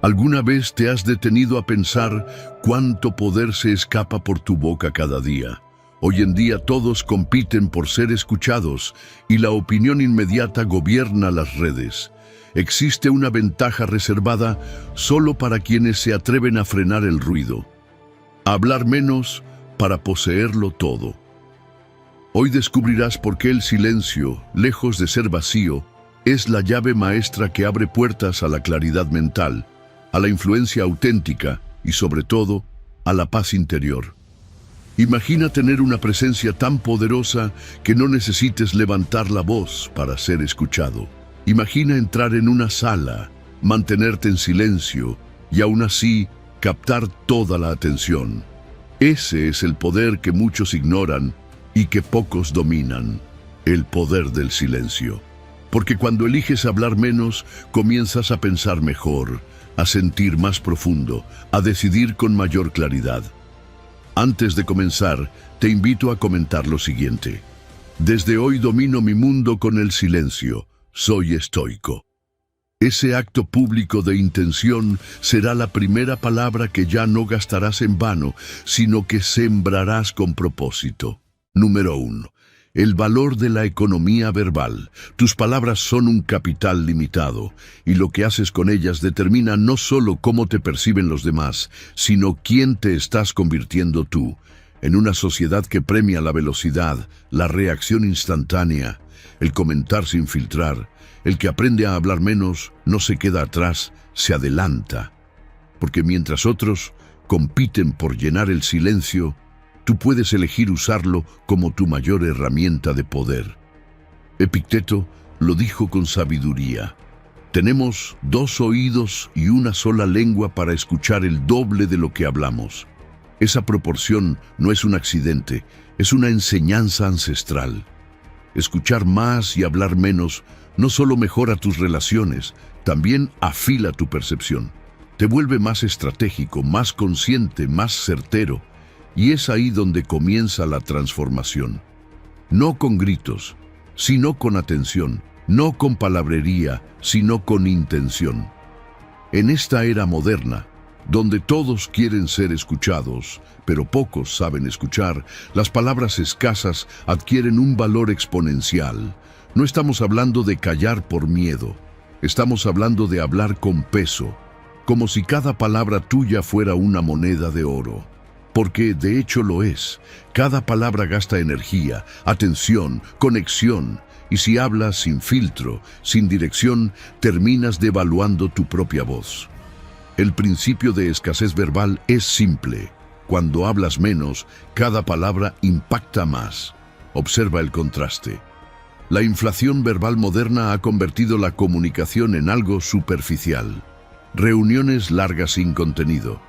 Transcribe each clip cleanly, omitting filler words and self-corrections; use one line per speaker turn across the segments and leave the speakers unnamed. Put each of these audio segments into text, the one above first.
¿Alguna vez te has detenido a pensar cuánto poder se escapa por tu boca cada día? Hoy en día todos compiten por ser escuchados y la opinión inmediata gobierna las redes. Existe una ventaja reservada solo para quienes se atreven a frenar el ruido. Hablar menos para poseerlo todo. Hoy descubrirás por qué el silencio, lejos de ser vacío, es la llave maestra que abre puertas a la claridad mental, a la influencia auténtica y, sobre todo, a la paz interior. Imagina tener una presencia tan poderosa que no necesites levantar la voz para ser escuchado. Imagina entrar en una sala, mantenerte en silencio y aún así captar toda la atención. Ese es el poder que muchos ignoran y que pocos dominan, el poder del silencio. Porque cuando eliges hablar menos, comienzas a pensar mejor, a sentir más profundo, a decidir con mayor claridad. Antes de comenzar, te invito a comentar lo siguiente. Desde hoy domino mi mundo con el silencio. Soy estoico. Ese acto público de intención será la primera palabra que ya no gastarás en vano, sino que sembrarás con propósito. Número 1. El valor de la economía verbal. Tus palabras son un capital limitado, y lo que haces con ellas determina no solo cómo te perciben los demás, sino quién te estás convirtiendo tú. En una sociedad que premia la velocidad, la reacción instantánea, el comentar sin filtrar, el que aprende a hablar menos no se queda atrás, se adelanta. Porque mientras otros compiten por llenar el silencio, tú puedes elegir usarlo como tu mayor herramienta de poder. Epicteto lo dijo con sabiduría. Tenemos 2 oídos y una sola lengua para escuchar el doble de lo que hablamos. Esa proporción no es un accidente, es una enseñanza ancestral. Escuchar más y hablar menos no solo mejora tus relaciones, también afila tu percepción. Te vuelve más estratégico, más consciente, más certero. Y es ahí donde comienza la transformación. No con gritos, sino con atención. No con palabrería, sino con intención. En esta era moderna, donde todos quieren ser escuchados, pero pocos saben escuchar, las palabras escasas adquieren un valor exponencial. No estamos hablando de callar por miedo. Estamos hablando de hablar con peso, como si cada palabra tuya fuera una moneda de oro. Porque de hecho lo es. Cada palabra gasta energía, atención, conexión. Y si hablas sin filtro, sin dirección, terminas devaluando tu propia voz. El principio de escasez verbal es simple. Cuando hablas menos, cada palabra impacta más. Observa el contraste. La inflación verbal moderna ha convertido la comunicación en algo superficial. Reuniones largas sin contenido.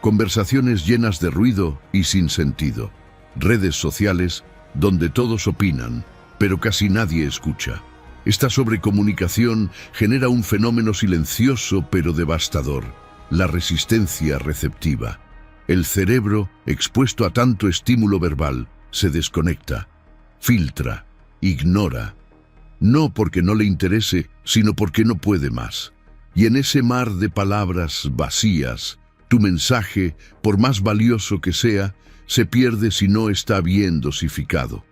Conversaciones llenas de ruido y sin sentido. Redes sociales donde todos opinan, pero casi nadie escucha. Esta sobrecomunicación genera un fenómeno silencioso pero devastador: la resistencia receptiva. El cerebro, expuesto a tanto estímulo verbal, se desconecta, filtra, ignora. No porque no le interese, sino porque no puede más. Y en ese mar de palabras vacías, tu mensaje, por más valioso que sea, se pierde si no está bien dosificado.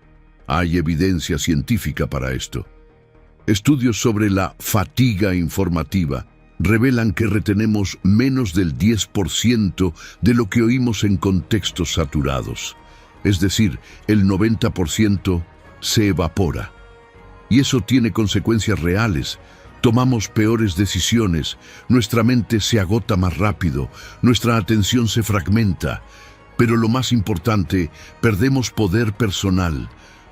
Hay evidencia científica para esto. Estudios sobre la fatiga informativa revelan que retenemos menos del 10% de lo que oímos en contextos saturados. Es decir, el 90% se evapora. Y eso tiene consecuencias reales. Tomamos peores decisiones, nuestra mente se agota más rápido, nuestra atención se fragmenta. Pero lo más importante, perdemos poder personal,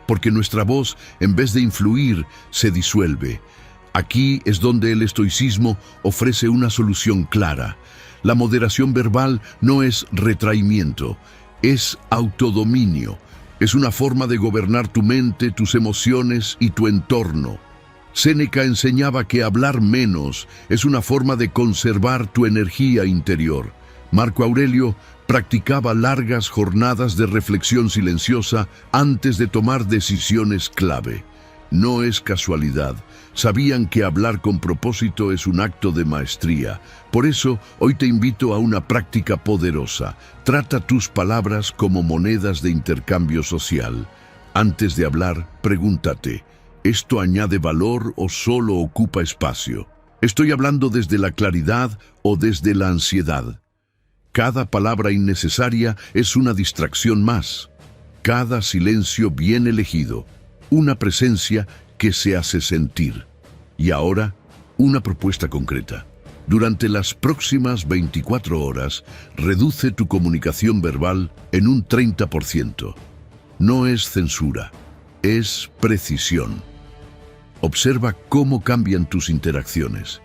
porque nuestra voz, en vez de influir, se disuelve. Aquí es donde el estoicismo ofrece una solución clara. La moderación verbal no es retraimiento, es autodominio. Es una forma de gobernar tu mente, tus emociones y tu entorno. Séneca enseñaba que hablar menos es una forma de conservar tu energía interior. Marco Aurelio practicaba largas jornadas de reflexión silenciosa antes de tomar decisiones clave. No es casualidad. Sabían que hablar con propósito es un acto de maestría. Por eso, hoy te invito a una práctica poderosa. Trata tus palabras como monedas de intercambio social. Antes de hablar, pregúntate, ¿esto añade valor o solo ocupa espacio? ¿Estoy hablando desde la claridad o desde la ansiedad? Cada palabra innecesaria es una distracción más. Cada silencio bien elegido, una presencia que se hace sentir. Y ahora, una propuesta concreta. Durante las próximas 24 horas, reduce tu comunicación verbal en un 30%. No es censura, es precisión. Observa cómo cambian tus interacciones.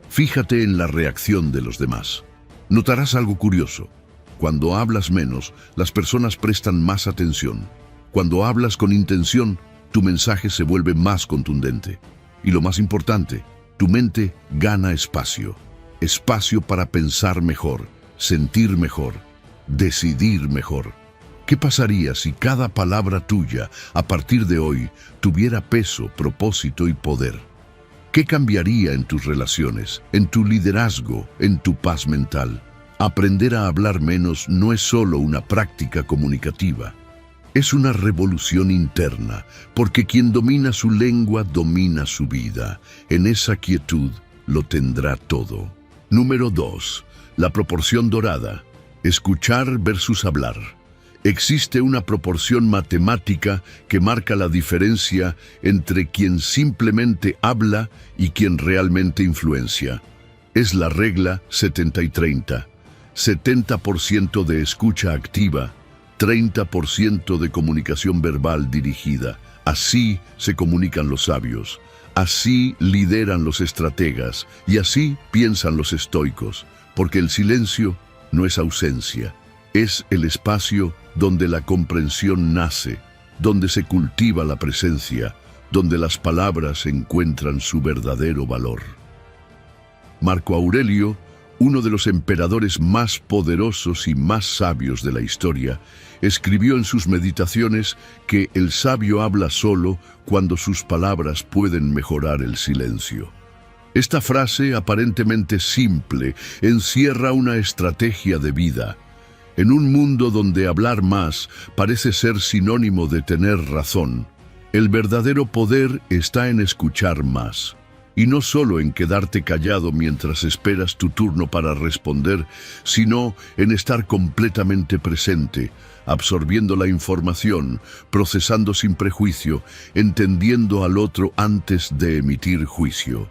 Fíjate en la reacción de los demás. Notarás algo curioso. Cuando hablas menos, las personas prestan más atención. Cuando hablas con intención, tu mensaje se vuelve más contundente. Y lo más importante, tu mente gana espacio. Espacio para pensar mejor, sentir mejor, decidir mejor. ¿Qué pasaría si cada palabra tuya, a partir de hoy, tuviera peso, propósito y poder? ¿Qué cambiaría en tus relaciones, en tu liderazgo, en tu paz mental? Aprender a hablar menos no es solo una práctica comunicativa. Es una revolución interna, porque quien domina su lengua domina su vida. En esa quietud lo tendrá todo. Número 2. La proporción dorada. Escuchar versus hablar. Existe una proporción matemática que marca la diferencia entre quien simplemente habla y quien realmente influencia. Es la regla 70 y 30. 70% de escucha activa, 30% de comunicación verbal dirigida. Así se comunican los sabios, así lideran los estrategas y así piensan los estoicos, porque el silencio no es ausencia, es el espacio donde la comprensión nace, donde se cultiva la presencia, donde las palabras encuentran su verdadero valor. Marco Aurelio, uno de los emperadores más poderosos y más sabios de la historia, escribió en sus meditaciones que el sabio habla solo cuando sus palabras pueden mejorar el silencio. Esta frase, aparentemente simple, encierra una estrategia de vida. En un mundo donde hablar más parece ser sinónimo de tener razón, el verdadero poder está en escuchar más. Y no solo en quedarte callado mientras esperas tu turno para responder, sino en estar completamente presente, absorbiendo la información, procesando sin prejuicio, entendiendo al otro antes de emitir juicio.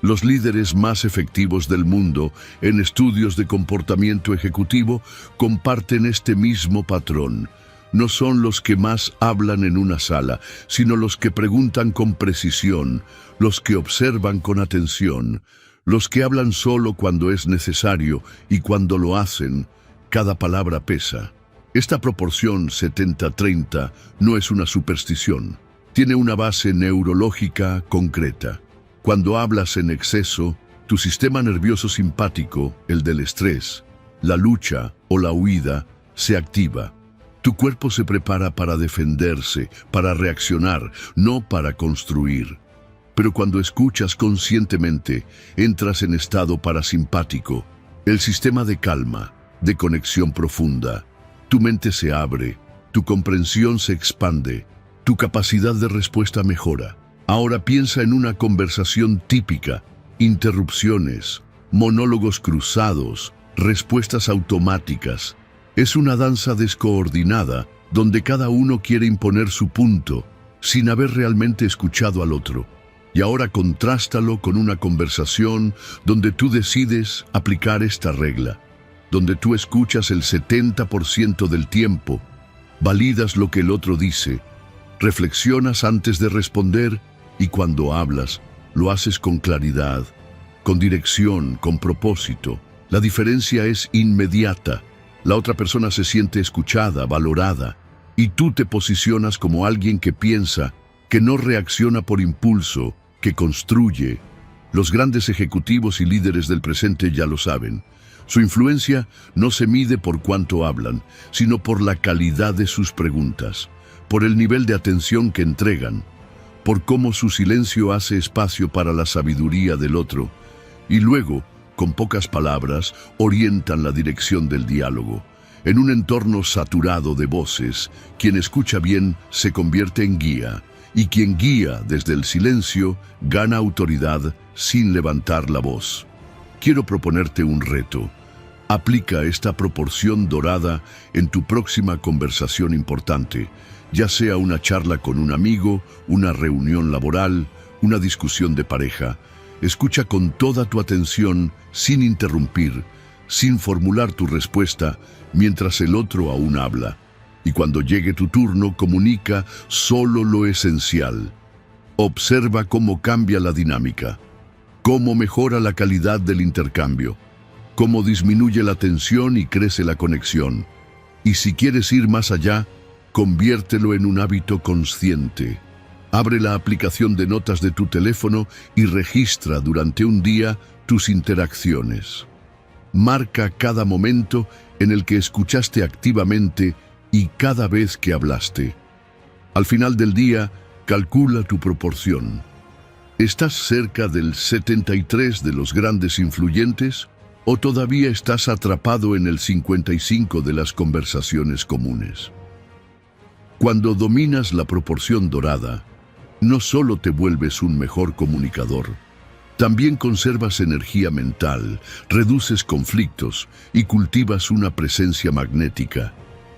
Los líderes más efectivos del mundo en estudios de comportamiento ejecutivo comparten este mismo patrón. No son los que más hablan en una sala, sino los que preguntan con precisión, los que observan con atención, los que hablan solo cuando es necesario y cuando lo hacen, cada palabra pesa. Esta proporción 70-30 no es una superstición, tiene una base neurológica concreta. Cuando hablas en exceso, tu sistema nervioso simpático, el del estrés, la lucha o la huida, se activa. Tu cuerpo se prepara para defenderse, para reaccionar, no para construir. Pero cuando escuchas conscientemente, entras en estado parasimpático, el sistema de calma, de conexión profunda. Tu mente se abre, tu comprensión se expande, tu capacidad de respuesta mejora. Ahora piensa en una conversación típica, interrupciones, monólogos cruzados, respuestas automáticas. Es una danza descoordinada donde cada uno quiere imponer su punto sin haber realmente escuchado al otro. Y ahora contrástalo con una conversación donde tú decides aplicar esta regla, donde tú escuchas el 70% del tiempo, validas lo que el otro dice, reflexionas antes de responder y cuando hablas, lo haces con claridad, con dirección, con propósito. La diferencia es inmediata. La otra persona se siente escuchada, valorada, y tú te posicionas como alguien que piensa, que no reacciona por impulso, que construye. Los grandes ejecutivos y líderes del presente ya lo saben. Su influencia no se mide por cuánto hablan, sino por la calidad de sus preguntas, por el nivel de atención que entregan, por cómo su silencio hace espacio para la sabiduría del otro, y luego, con pocas palabras, orientan la dirección del diálogo. En un entorno saturado de voces, quien escucha bien se convierte en guía, y quien guía desde el silencio gana autoridad sin levantar la voz. Quiero proponerte un reto. Aplica esta proporción dorada en tu próxima conversación importante, ya sea una charla con un amigo, una reunión laboral, una discusión de pareja. Escucha con toda tu atención, sin interrumpir, sin formular tu respuesta, mientras el otro aún habla. Y cuando llegue tu turno, comunica solo lo esencial. Observa cómo cambia la dinámica, cómo mejora la calidad del intercambio, cómo disminuye la tensión y crece la conexión. Y si quieres ir más allá, conviértelo en un hábito consciente. Abre la aplicación de notas de tu teléfono y registra durante un día tus interacciones. Marca cada momento en el que escuchaste activamente y cada vez que hablaste. Al final del día, calcula tu proporción. ¿Estás cerca del 73 de los grandes influyentes o todavía estás atrapado en el 55 de las conversaciones comunes? Cuando dominas la proporción dorada, no solo te vuelves un mejor comunicador, también conservas energía mental, reduces conflictos y cultivas una presencia magnética.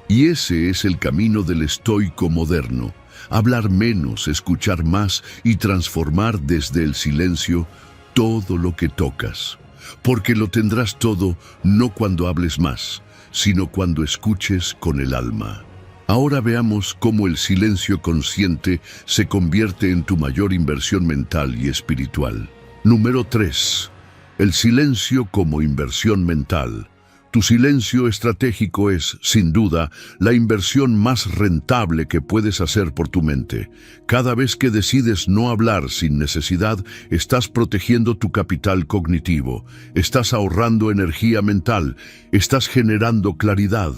Y ese es el camino del estoico moderno: hablar menos, escuchar más y transformar desde el silencio todo lo que tocas. Porque lo tendrás todo no cuando hables más, sino cuando escuches con el alma. Ahora veamos cómo el silencio consciente se convierte en tu mayor inversión mental y espiritual. Número 3. El silencio como inversión mental. Tu silencio estratégico es, sin duda, la inversión más rentable que puedes hacer por tu mente. Cada vez que decides no hablar sin necesidad, estás protegiendo tu capital cognitivo, estás ahorrando energía mental, estás generando claridad,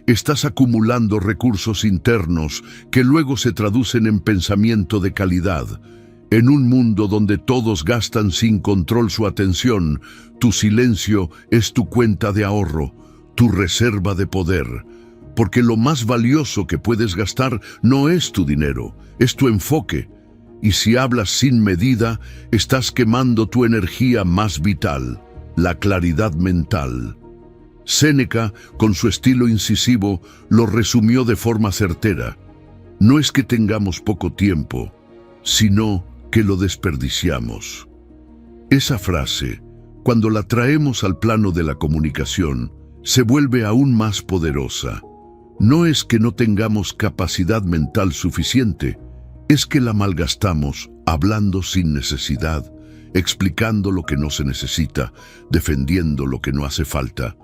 estás acumulando recursos internos que luego se traducen en pensamiento de calidad. En un mundo donde todos gastan sin control su atención, tu silencio es tu cuenta de ahorro, tu reserva de poder. Porque lo más valioso que puedes gastar no es tu dinero, es tu enfoque. Y si hablas sin medida, estás quemando tu energía más vital, la claridad mental. Séneca, con su estilo incisivo, lo resumió de forma certera. No es que tengamos poco tiempo, sino que lo desperdiciamos. Esa frase, cuando la traemos al plano de la comunicación, se vuelve aún más poderosa. No es que no tengamos capacidad mental suficiente, es que la malgastamos hablando sin necesidad, explicando lo que no se necesita, defendiendo lo que no hace falta.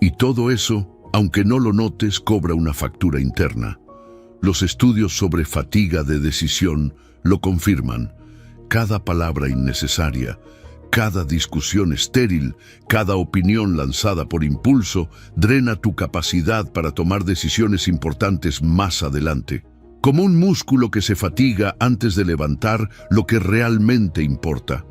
Y todo eso, aunque no lo notes, cobra una factura interna. Los estudios sobre fatiga de decisión lo confirman. Cada palabra innecesaria, cada discusión estéril, cada opinión lanzada por impulso, drena tu capacidad para tomar decisiones importantes más adelante. Como un músculo que se fatiga antes de levantar lo que realmente importa.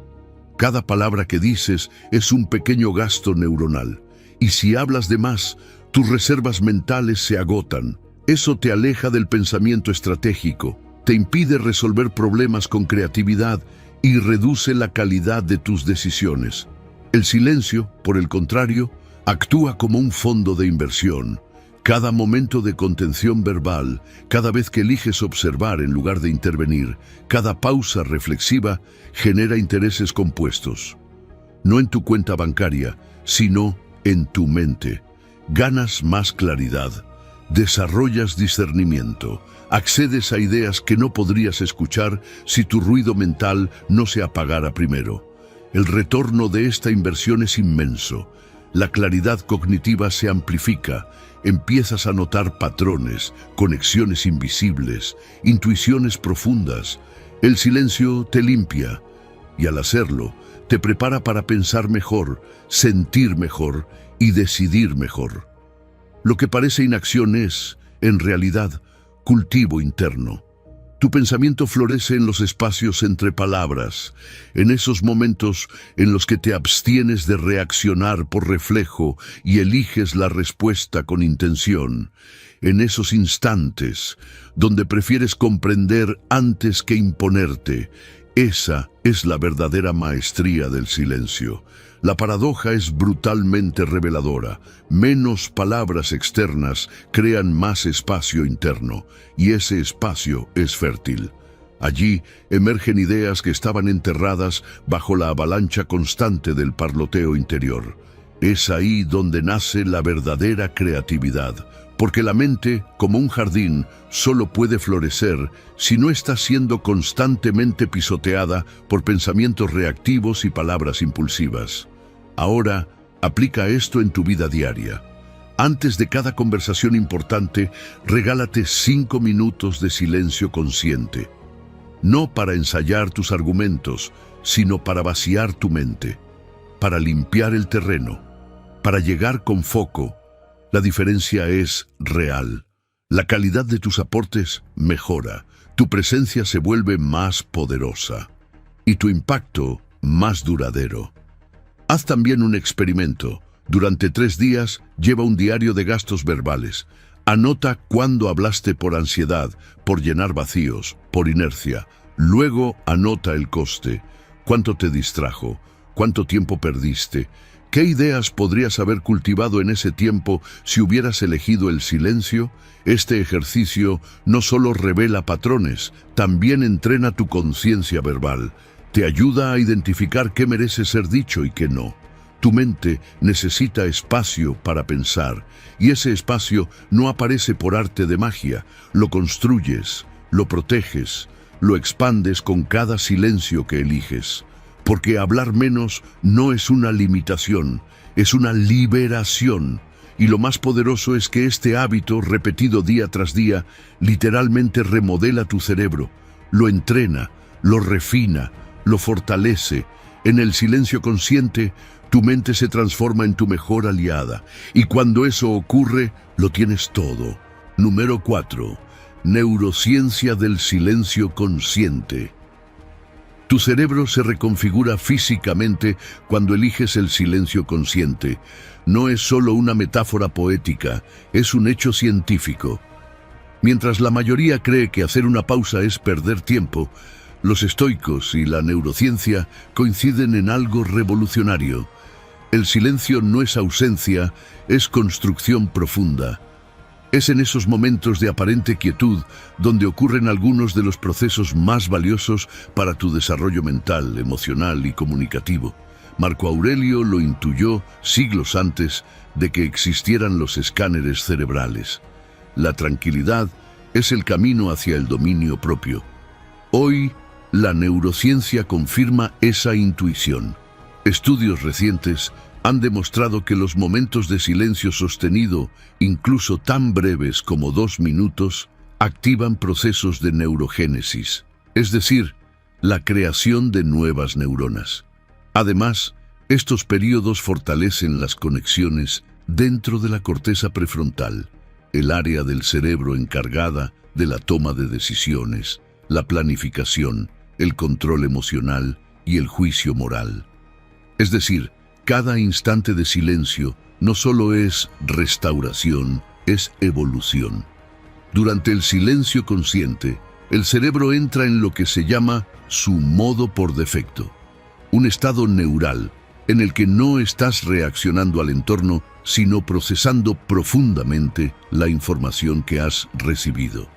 Cada palabra que dices es un pequeño gasto neuronal. Y si hablas de más, tus reservas mentales se agotan. Eso te aleja del pensamiento estratégico, te impide resolver problemas con creatividad y reduce la calidad de tus decisiones. El silencio, por el contrario, actúa como un fondo de inversión. Cada momento de contención verbal, cada vez que eliges observar en lugar de intervenir, cada pausa reflexiva genera intereses compuestos. No en tu cuenta bancaria, sino en tu mente. Ganas más claridad, desarrollas discernimiento, accedes a ideas que no podrías escuchar si tu ruido mental no se apagara primero. El retorno de esta inversión es inmenso. La claridad cognitiva se amplifica, empiezas a notar patrones, conexiones invisibles, intuiciones profundas. El silencio te limpia y al hacerlo, te prepara para pensar mejor, sentir mejor y decidir mejor. Lo que parece inacción es, en realidad, cultivo interno. Tu pensamiento florece en los espacios entre palabras, en esos momentos en los que te abstienes de reaccionar por reflejo y eliges la respuesta con intención, en esos instantes donde prefieres comprender antes que imponerte. Esa es la verdadera maestría del silencio. La paradoja es brutalmente reveladora. Menos palabras externas crean más espacio interno, y ese espacio es fértil. Allí emergen ideas que estaban enterradas bajo la avalancha constante del parloteo interior. Es ahí donde nace la verdadera creatividad, porque la mente, como un jardín, solo puede florecer si no está siendo constantemente pisoteada por pensamientos reactivos y palabras impulsivas. Ahora, aplica esto en tu vida diaria. Antes de cada conversación importante, regálate 5 minutos de silencio consciente. No para ensayar tus argumentos, sino para vaciar tu mente, para limpiar el terreno, para llegar con foco. La diferencia es real. La calidad de tus aportes mejora, tu presencia se vuelve más poderosa y tu impacto más duradero. Haz también un experimento. Durante 3 días, lleva un diario de gastos verbales. Anota cuándo hablaste por ansiedad, por llenar vacíos, por inercia. Luego anota el coste. ¿Cuánto te distrajo? ¿Cuánto tiempo perdiste? ¿Qué ideas podrías haber cultivado en ese tiempo si hubieras elegido el silencio? Este ejercicio no solo revela patrones, también entrena tu conciencia verbal. Te ayuda a identificar qué merece ser dicho y qué no. Tu mente necesita espacio para pensar, y ese espacio no aparece por arte de magia. Lo construyes, lo proteges, lo expandes con cada silencio que eliges. Porque hablar menos no es una limitación, es una liberación. Y lo más poderoso es que este hábito, repetido día tras día, literalmente remodela tu cerebro, lo entrena, lo refina, lo fortalece. En el silencio consciente, tu mente se transforma en tu mejor aliada. Y cuando eso ocurre, lo tienes todo. Número 4. Neurociencia del silencio consciente. Tu cerebro se reconfigura físicamente cuando eliges el silencio consciente. No es solo una metáfora poética, es un hecho científico. Mientras la mayoría cree que hacer una pausa es perder tiempo, los estoicos y la neurociencia coinciden en algo revolucionario. El silencio no es ausencia, es construcción profunda. Es en esos momentos de aparente quietud donde ocurren algunos de los procesos más valiosos para tu desarrollo mental, emocional y comunicativo. Marco Aurelio lo intuyó siglos antes de que existieran los escáneres cerebrales. La tranquilidad es el camino hacia el dominio propio. Hoy, la neurociencia confirma esa intuición. Estudios recientes han demostrado que los momentos de silencio sostenido, incluso tan breves como 2 minutos, activan procesos de neurogénesis, es decir, la creación de nuevas neuronas. Además, estos periodos fortalecen las conexiones dentro de la corteza prefrontal, el área del cerebro encargada de la toma de decisiones, la planificación, el control emocional y el juicio moral. Es decir, cada instante de silencio no solo es restauración, es evolución. Durante el silencio consciente, el cerebro entra en lo que se llama su modo por defecto, un estado neural en el que no estás reaccionando al entorno, sino procesando profundamente la información que has recibido.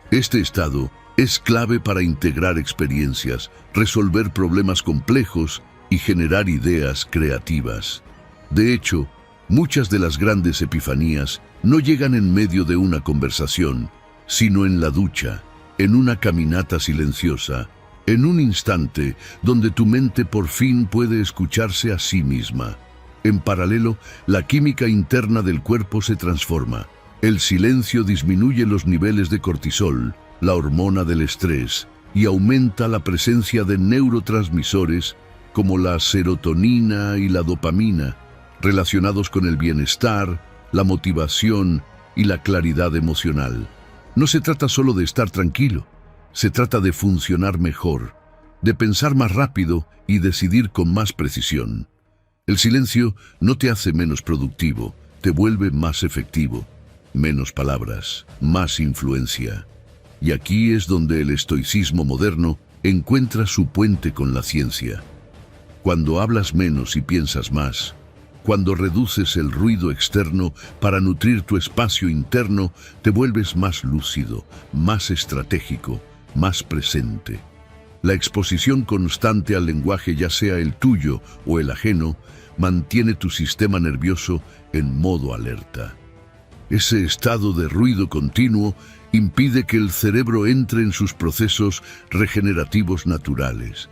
Este estado es clave para integrar experiencias, resolver problemas complejos y generar ideas creativas. De hecho, muchas de las grandes epifanías no llegan en medio de una conversación, sino en la ducha, en una caminata silenciosa, en un instante donde tu mente por fin puede escucharse a sí misma. En paralelo, la química interna del cuerpo se transforma. El silencio disminuye los niveles de cortisol, la hormona del estrés, y aumenta la presencia de neurotransmisores como la serotonina y la dopamina, relacionados con el bienestar, la motivación y la claridad emocional. No se trata solo de estar tranquilo, Se trata de funcionar mejor, de pensar más rápido y decidir con más precisión. El silencio no te hace menos productivo, te vuelve más efectivo. Menos palabras, más influencia. Y aquí es donde el estoicismo moderno encuentra su puente con la ciencia. Cuando hablas menos y piensas más, cuando reduces el ruido externo para nutrir tu espacio interno, te vuelves más lúcido, más estratégico, más presente. La exposición constante al lenguaje, ya sea el tuyo o el ajeno, mantiene tu sistema nervioso en modo alerta. Ese estado de ruido continuo impide que el cerebro entre en sus procesos regenerativos naturales.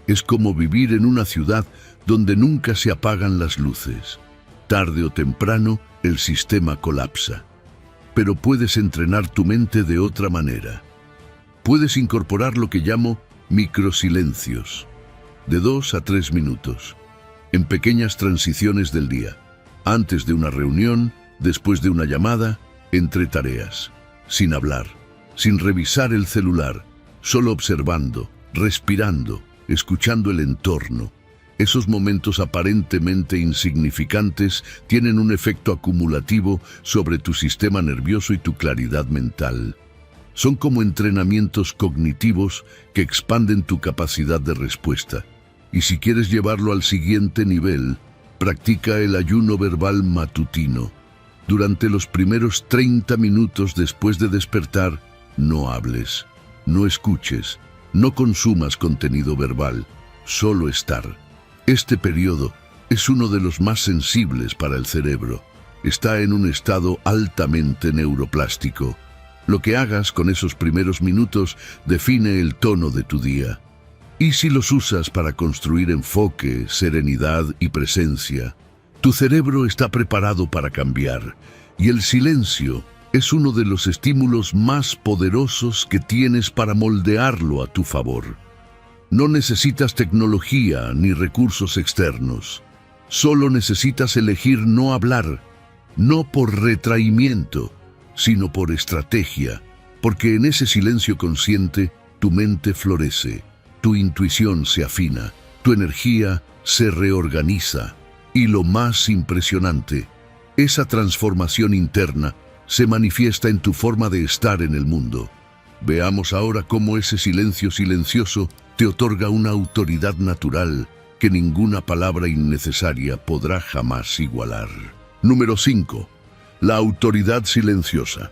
Es como vivir en una ciudad donde nunca se apagan las luces. Tarde o temprano, el sistema colapsa. Pero puedes entrenar tu mente de otra manera. Puedes incorporar lo que llamo microsilencios, de 2 a 3 minutos, en pequeñas transiciones del día, antes de una reunión, después de una llamada, entre tareas, sin hablar, sin revisar el celular, solo observando, respirando, escuchando el entorno. Esos momentos aparentemente insignificantes tienen un efecto acumulativo sobre tu sistema nervioso y tu claridad mental. Son como entrenamientos cognitivos que expanden tu capacidad de respuesta. Y si quieres llevarlo al siguiente nivel, practica el ayuno verbal matutino. Durante los primeros 30 minutos después de despertar, no hables, no escuches, no consumas contenido verbal, solo estar. Este periodo es uno de los más sensibles para el cerebro. Está en un estado altamente neuroplástico. Lo que hagas con esos primeros minutos define el tono de tu día. Y si los usas para construir enfoque, serenidad y presencia, tu cerebro está preparado para cambiar, y el silencio es uno de los estímulos más poderosos que tienes para moldearlo a tu favor. No necesitas tecnología ni recursos externos. Solo necesitas elegir no hablar, no por retraimiento, sino por estrategia, porque en ese silencio consciente tu mente florece, tu intuición se afina, tu energía se reorganiza y lo más impresionante, esa transformación interna se manifiesta en tu forma de estar en el mundo. Veamos ahora cómo ese silencio silencioso te otorga una autoridad natural que ninguna palabra innecesaria podrá jamás igualar. Número 5. La autoridad silenciosa.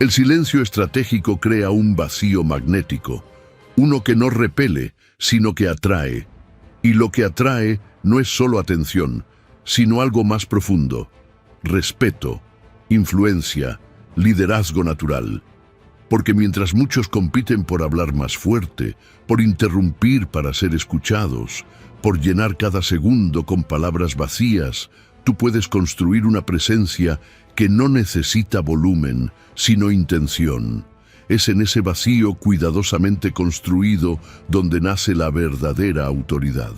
El silencio estratégico crea un vacío magnético, uno que no repele, sino que atrae. Y lo que atrae no es solo atención, sino algo más profundo: respeto, influencia, liderazgo natural. Porque mientras muchos compiten por hablar más fuerte, por interrumpir para ser escuchados, por llenar cada segundo con palabras vacías, tú puedes construir una presencia que no necesita volumen, sino intención. Es en ese vacío cuidadosamente construido donde nace la verdadera autoridad,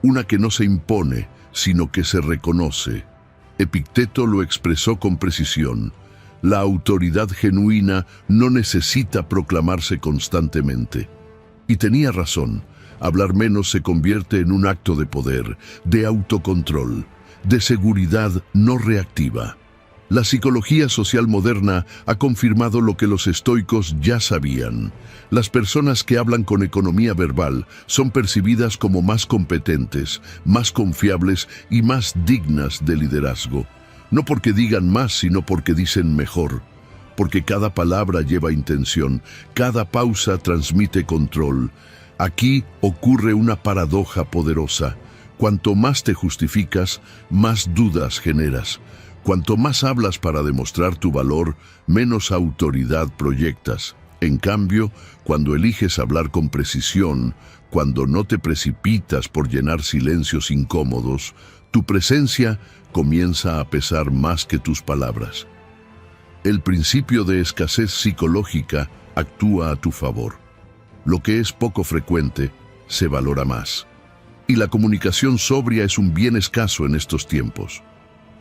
una que no se impone, sino que se reconoce. Epicteto lo expresó con precisión: la autoridad genuina no necesita proclamarse constantemente. Y tenía razón, hablar menos se convierte en un acto de poder, de autocontrol, de seguridad no reactiva. La psicología social moderna ha confirmado lo que los estoicos ya sabían. Las personas que hablan con economía verbal son percibidas como más competentes, más confiables y más dignas de liderazgo. No porque digan más, sino porque dicen mejor. Porque cada palabra lleva intención, cada pausa transmite control. Aquí ocurre una paradoja poderosa. Cuanto más te justificas, más dudas generas. Cuanto más hablas para demostrar tu valor, menos autoridad proyectas. En cambio, cuando eliges hablar con precisión, cuando no te precipitas por llenar silencios incómodos, tu presencia comienza a pesar más que tus palabras. El principio de escasez psicológica actúa a tu favor. Lo que es poco frecuente se valora más. Y la comunicación sobria es un bien escaso en estos tiempos.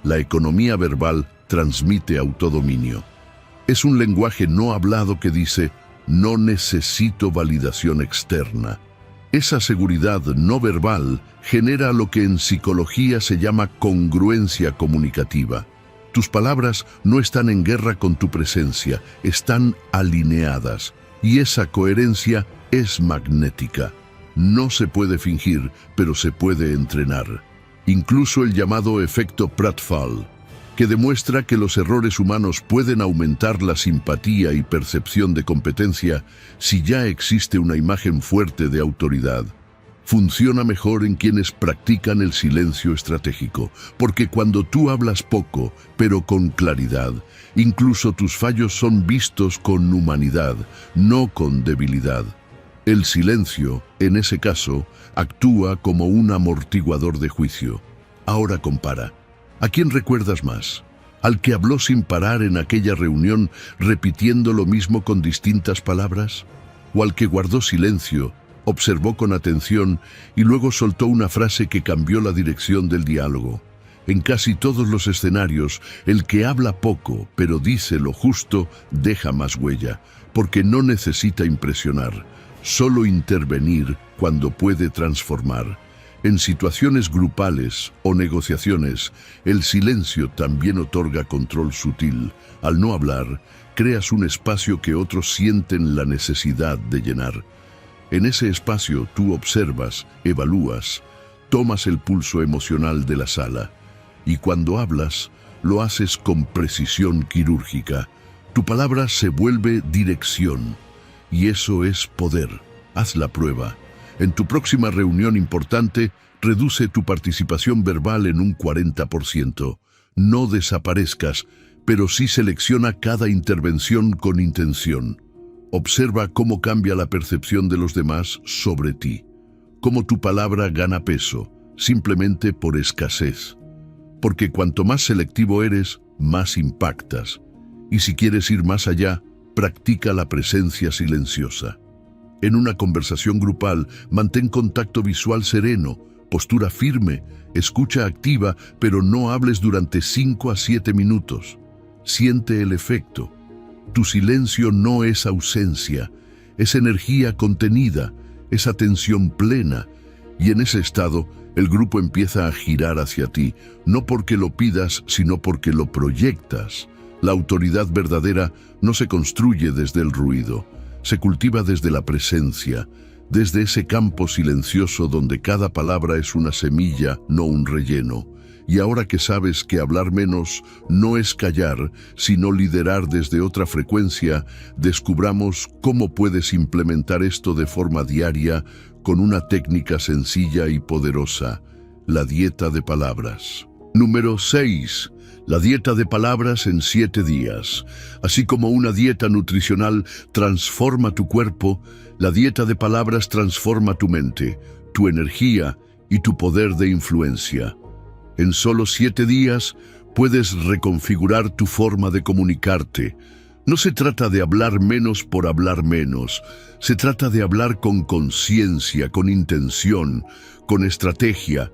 La economía verbal transmite autodominio. Es un lenguaje no hablado que dice: no necesito validación externa. Esa seguridad no verbal genera lo que en psicología se llama congruencia comunicativa. Tus palabras no están en guerra con tu presencia, están alineadas, y esa coherencia es magnética. No se puede fingir, pero se puede entrenar. Incluso el llamado efecto Pratfall, que demuestra que los errores humanos pueden aumentar la simpatía y percepción de competencia si ya existe una imagen fuerte de autoridad. Funciona mejor en quienes practican el silencio estratégico, porque cuando tú hablas poco, pero con claridad, incluso tus fallos son vistos con humanidad, no con debilidad. El silencio, en ese caso, actúa como un amortiguador de juicio. Ahora compara. ¿A quién recuerdas más? ¿Al que habló sin parar en aquella reunión, repitiendo lo mismo con distintas palabras? ¿O al que guardó silencio, observó con atención y luego soltó una frase que cambió la dirección del diálogo? En casi todos los escenarios, el que habla poco, pero dice lo justo, deja más huella, porque no necesita impresionar, solo intervenir cuando puede transformar. En situaciones grupales o negociaciones, el silencio también otorga control sutil. Al no hablar, creas un espacio que otros sienten la necesidad de llenar. En ese espacio tú observas, evalúas, tomas el pulso emocional de la sala. Y cuando hablas, lo haces con precisión quirúrgica. Tu palabra se vuelve dirección. Y eso es poder. Haz la prueba. En tu próxima reunión importante, reduce tu participación verbal en un 40%. No desaparezcas, pero sí selecciona cada intervención con intención. Observa cómo cambia la percepción de los demás sobre ti. Cómo tu palabra gana peso, simplemente por escasez. Porque cuanto más selectivo eres, más impactas. Y si quieres ir más allá, practica la presencia silenciosa. En una conversación grupal, mantén contacto visual sereno, postura firme, escucha activa, pero no hables durante 5 a 7 minutos. Siente el efecto. Tu silencio no es ausencia, es energía contenida, es atención plena, y en ese estado, el grupo empieza a girar hacia ti, no porque lo pidas, sino porque lo proyectas. La autoridad verdadera no se construye desde el ruido. Se cultiva desde la presencia, desde ese campo silencioso donde cada palabra es una semilla, no un relleno. Y ahora que sabes que hablar menos no es callar, sino liderar desde otra frecuencia, descubramos cómo puedes implementar esto de forma diaria con una técnica sencilla y poderosa: la dieta de palabras. Número 6. La dieta de palabras en 7 días. Así como una dieta nutricional transforma tu cuerpo, la dieta de palabras transforma tu mente, tu energía y tu poder de influencia. En solo 7 días puedes reconfigurar tu forma de comunicarte. No se trata de hablar menos por hablar menos. Se trata de hablar con conciencia, con intención, con estrategia.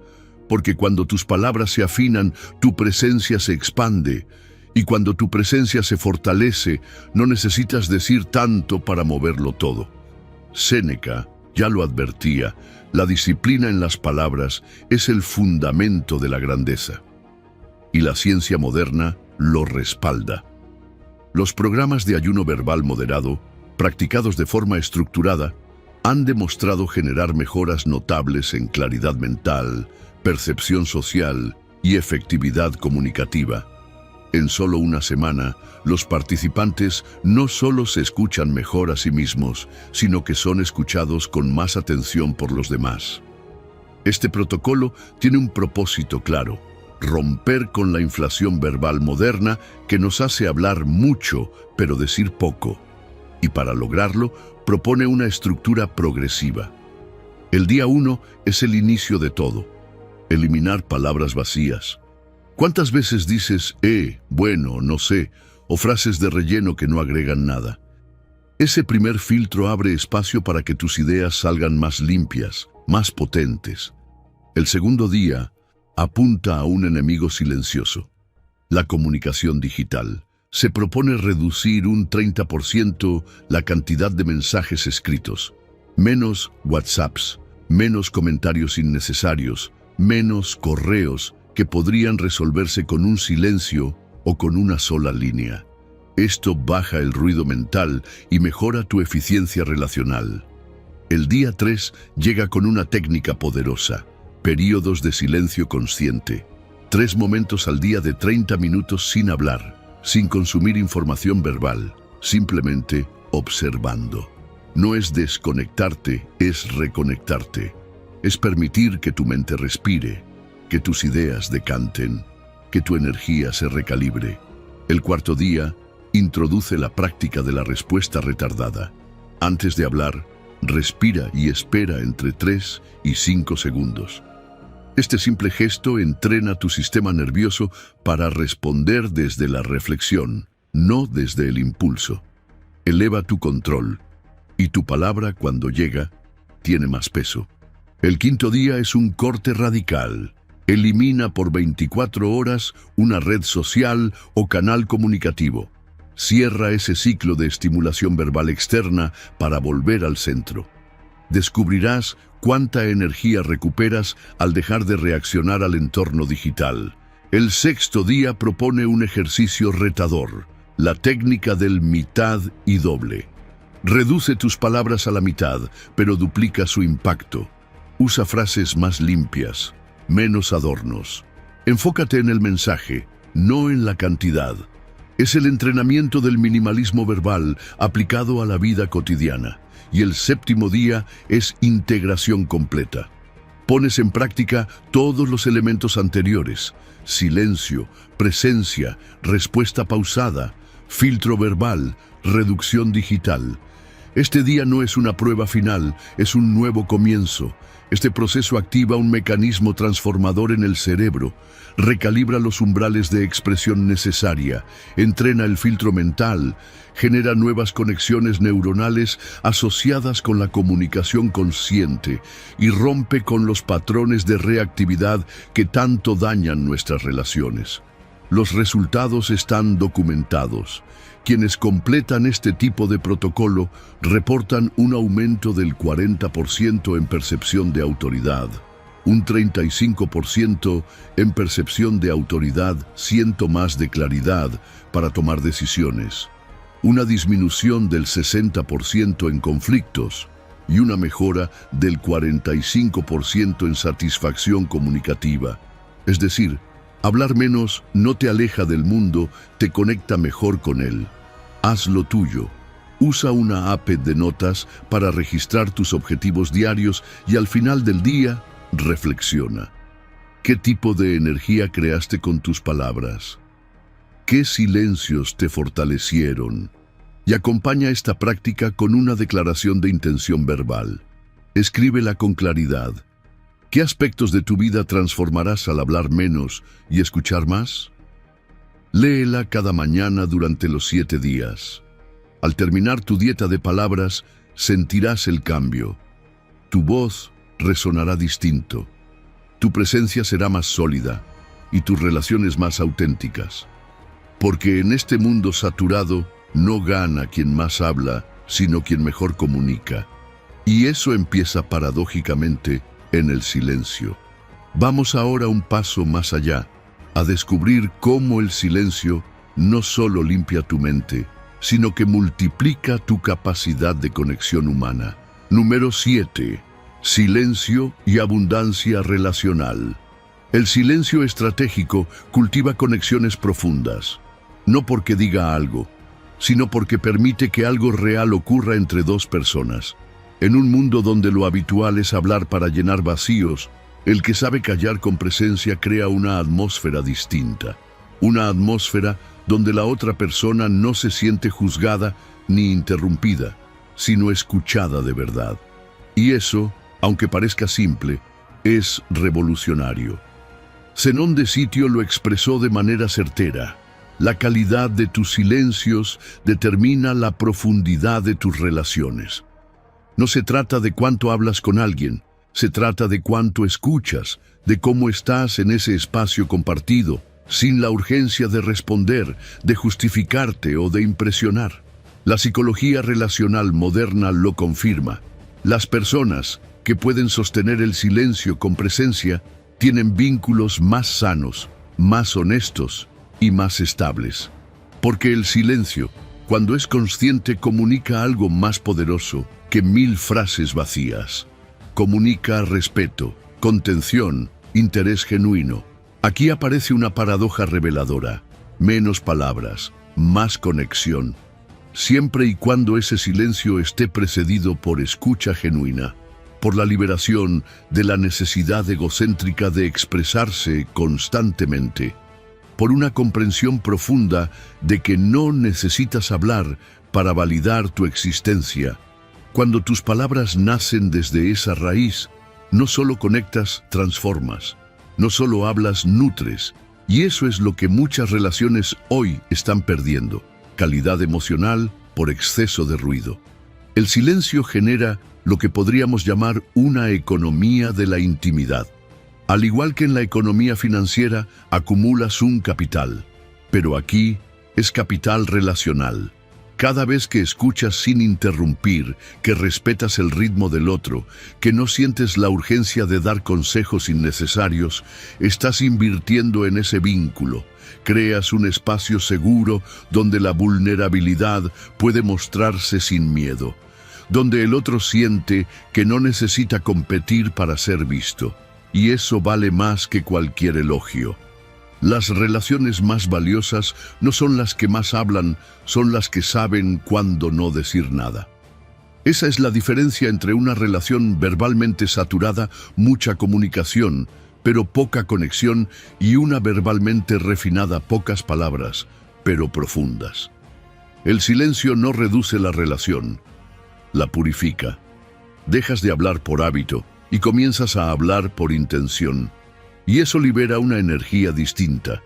Porque cuando tus palabras se afinan, tu presencia se expande. Y cuando tu presencia se fortalece, no necesitas decir tanto para moverlo todo. Séneca ya lo advertía: la disciplina en las palabras es el fundamento de la grandeza. Y la ciencia moderna lo respalda. Los programas de ayuno verbal moderado, practicados de forma estructurada, han demostrado generar mejoras notables en claridad mental, percepción social y efectividad comunicativa. En solo una semana, los participantes no solo se escuchan mejor a sí mismos, sino que son escuchados con más atención por los demás. Este protocolo tiene un propósito claro: romper con la inflación verbal moderna que nos hace hablar mucho, pero decir poco. Y para lograrlo, propone una estructura progresiva. El día 1 es el inicio de todo. Eliminar palabras vacías. ¿Cuántas veces dices bueno, no sé, o frases de relleno que no agregan nada? Ese primer filtro abre espacio para que tus ideas salgan más limpias, más potentes. El segundo día apunta a un enemigo silencioso: la comunicación digital. Se propone reducir un 30% la cantidad de mensajes escritos, menos WhatsApps, menos comentarios innecesarios, menos correos que podrían resolverse con un silencio o con una sola línea. Esto baja el ruido mental y mejora tu eficiencia relacional. El día 3 llega con una técnica poderosa: períodos de silencio consciente. 3 momentos al día de 30 minutos sin hablar, sin consumir información verbal, simplemente observando. No es desconectarte, es reconectarte. Es permitir que tu mente respire, que tus ideas decanten, que tu energía se recalibre. El cuarto día introduce la práctica de la respuesta retardada. Antes de hablar, respira y espera entre 3 y 5 segundos. Este simple gesto entrena tu sistema nervioso para responder desde la reflexión, no desde el impulso. Eleva tu control, y tu palabra, cuando llega, tiene más peso. El quinto día es un corte radical. Elimina por 24 horas una red social o canal comunicativo. Cierra ese ciclo de estimulación verbal externa para volver al centro. Descubrirás cuánta energía recuperas al dejar de reaccionar al entorno digital. El sexto día propone un ejercicio retador, la técnica del mitad y doble. Reduce tus palabras a la mitad, pero duplica su impacto. Usa frases más limpias, menos adornos. Enfócate en el mensaje, no en la cantidad. Es el entrenamiento del minimalismo verbal aplicado a la vida cotidiana. Y el séptimo día es integración completa. Pones en práctica todos los elementos anteriores: silencio, presencia, respuesta pausada, filtro verbal, reducción digital. Este día no es una prueba final, es un nuevo comienzo. Este proceso activa un mecanismo transformador en el cerebro, recalibra los umbrales de expresión necesaria, entrena el filtro mental, genera nuevas conexiones neuronales asociadas con la comunicación consciente y rompe con los patrones de reactividad que tanto dañan nuestras relaciones. Los resultados están documentados. Quienes completan este tipo de protocolo reportan un aumento del 40% en percepción de autoridad, un 35% en percepción de autoridad, siento más de claridad para tomar decisiones, una disminución del 60% en conflictos y una mejora del 45% en satisfacción comunicativa. Es decir, hablar menos no te aleja del mundo, te conecta mejor con él. Haz lo tuyo. Usa una app de notas para registrar tus objetivos diarios y al final del día, reflexiona. ¿Qué tipo de energía creaste con tus palabras? ¿Qué silencios te fortalecieron? Y acompaña esta práctica con una declaración de intención verbal. Escríbela con claridad. ¿Qué aspectos de tu vida transformarás al hablar menos y escuchar más? Léela cada mañana durante los 7 días. Al terminar tu dieta de palabras, sentirás el cambio. Tu voz resonará distinto. Tu presencia será más sólida y tus relaciones más auténticas. Porque en este mundo saturado no gana quien más habla, sino quien mejor comunica. Y eso empieza paradójicamente en el silencio. Vamos ahora un paso más allá, a descubrir cómo el silencio no solo limpia tu mente, sino que multiplica tu capacidad de conexión humana. Número 7. Silencio y abundancia relacional. El silencio estratégico cultiva conexiones profundas, no porque diga algo, sino porque permite que algo real ocurra entre dos personas. En un mundo donde lo habitual es hablar para llenar vacíos, el que sabe callar con presencia crea una atmósfera distinta. Una atmósfera donde la otra persona no se siente juzgada ni interrumpida, sino escuchada de verdad. Y eso, aunque parezca simple, es revolucionario. Zenón de Sitio lo expresó de manera certera. La calidad de tus silencios determina la profundidad de tus relaciones. No se trata de cuánto hablas con alguien, se trata de cuánto escuchas, de cómo estás en ese espacio compartido. sin la urgencia de responder, de justificarte o de impresionar. La psicología relacional moderna lo confirma. Las personas que pueden sostener el silencio con presencia tienen vínculos más sanos, más honestos y más estables. Porque el silencio, cuando es consciente, comunica algo más poderoso que 1000 frases vacías. Comunica respeto, contención, interés genuino. Aquí aparece una paradoja reveladora. Menos palabras, más conexión. Siempre y cuando ese silencio esté precedido por escucha genuina, por la liberación de la necesidad egocéntrica de expresarse constantemente, por una comprensión profunda de que no necesitas hablar para validar tu existencia. Cuando tus palabras nacen desde esa raíz, no solo conectas, transformas. No solo hablas, nutres. Y eso es lo que muchas relaciones hoy están perdiendo. Calidad emocional por exceso de ruido. El silencio genera lo que podríamos llamar una economía de la intimidad. Al igual que en la economía financiera, acumulas un capital, pero aquí es capital relacional. Cada vez que escuchas sin interrumpir, que respetas el ritmo del otro, que no sientes la urgencia de dar consejos innecesarios, estás invirtiendo en ese vínculo. Creas un espacio seguro donde la vulnerabilidad puede mostrarse sin miedo, donde el otro siente que no necesita competir para ser visto. Y eso vale más que cualquier elogio. Las relaciones más valiosas no son las que más hablan, son las que saben cuándo no decir nada. Esa es la diferencia entre una relación verbalmente saturada, mucha comunicación, pero poca conexión, y una verbalmente refinada, pocas palabras, pero profundas. El silencio no reduce la relación, la purifica. Dejas de hablar por hábito y comienzas a hablar por intención. Y eso libera una energía distinta,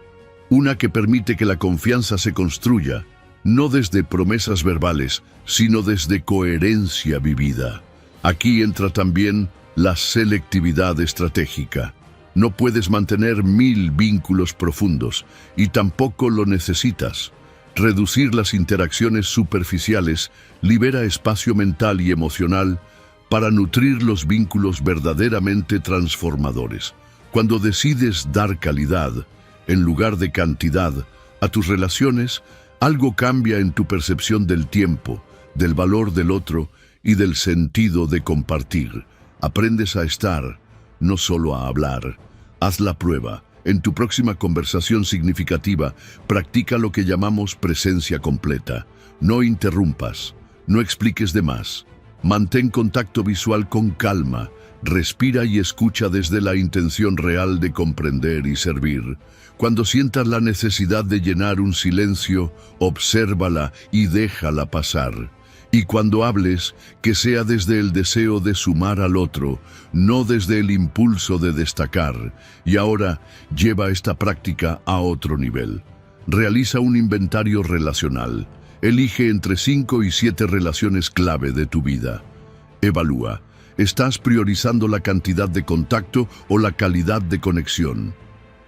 una que permite que la confianza se construya, no desde promesas verbales, sino desde coherencia vivida. Aquí entra también la selectividad estratégica. No puedes mantener 1000 vínculos profundos, y tampoco lo necesitas. Reducir las interacciones superficiales libera espacio mental y emocional para nutrir los vínculos verdaderamente transformadores. Cuando decides dar calidad, en lugar de cantidad, a tus relaciones, algo cambia en tu percepción del tiempo, del valor del otro y del sentido de compartir. Aprendes a estar, no solo a hablar. Haz la prueba. En tu próxima conversación significativa, practica lo que llamamos presencia completa. No interrumpas, no expliques de más. Mantén contacto visual con calma. Respira y escucha desde la intención real de comprender y servir. Cuando sientas la necesidad de llenar un silencio, obsérvala y déjala pasar. Y cuando hables, que sea desde el deseo de sumar al otro, no desde el impulso de destacar. Y ahora, lleva esta práctica a otro nivel. Realiza un inventario relacional. Elige entre 5 y 7 relaciones clave de tu vida. Evalúa. ¿Estás priorizando la cantidad de contacto o la calidad de conexión?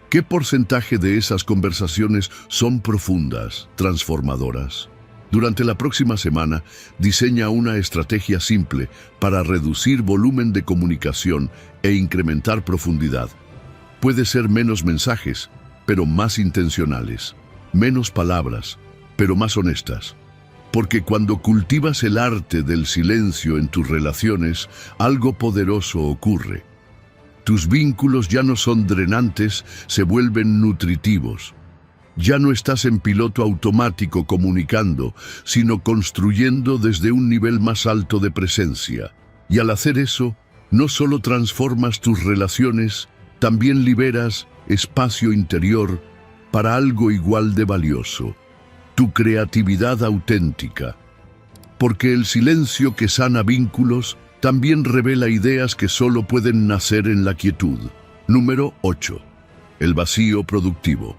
¿Qué porcentaje de esas conversaciones son profundas, transformadoras? Durante la próxima semana, diseña una estrategia simple para reducir volumen de comunicación e incrementar profundidad. Puede ser menos mensajes, pero más intencionales. Menos palabras, pero más honestas. Porque cuando cultivas el arte del silencio en tus relaciones, algo poderoso ocurre. Tus vínculos ya no son drenantes, se vuelven nutritivos. Ya no estás en piloto automático comunicando, sino construyendo desde un nivel más alto de presencia. Y al hacer eso, no solo transformas tus relaciones, también liberas espacio interior para algo igual de valioso. Tu creatividad auténtica. Porque el silencio que sana vínculos también revela ideas que solo pueden nacer en la quietud. Número 8. El vacío productivo.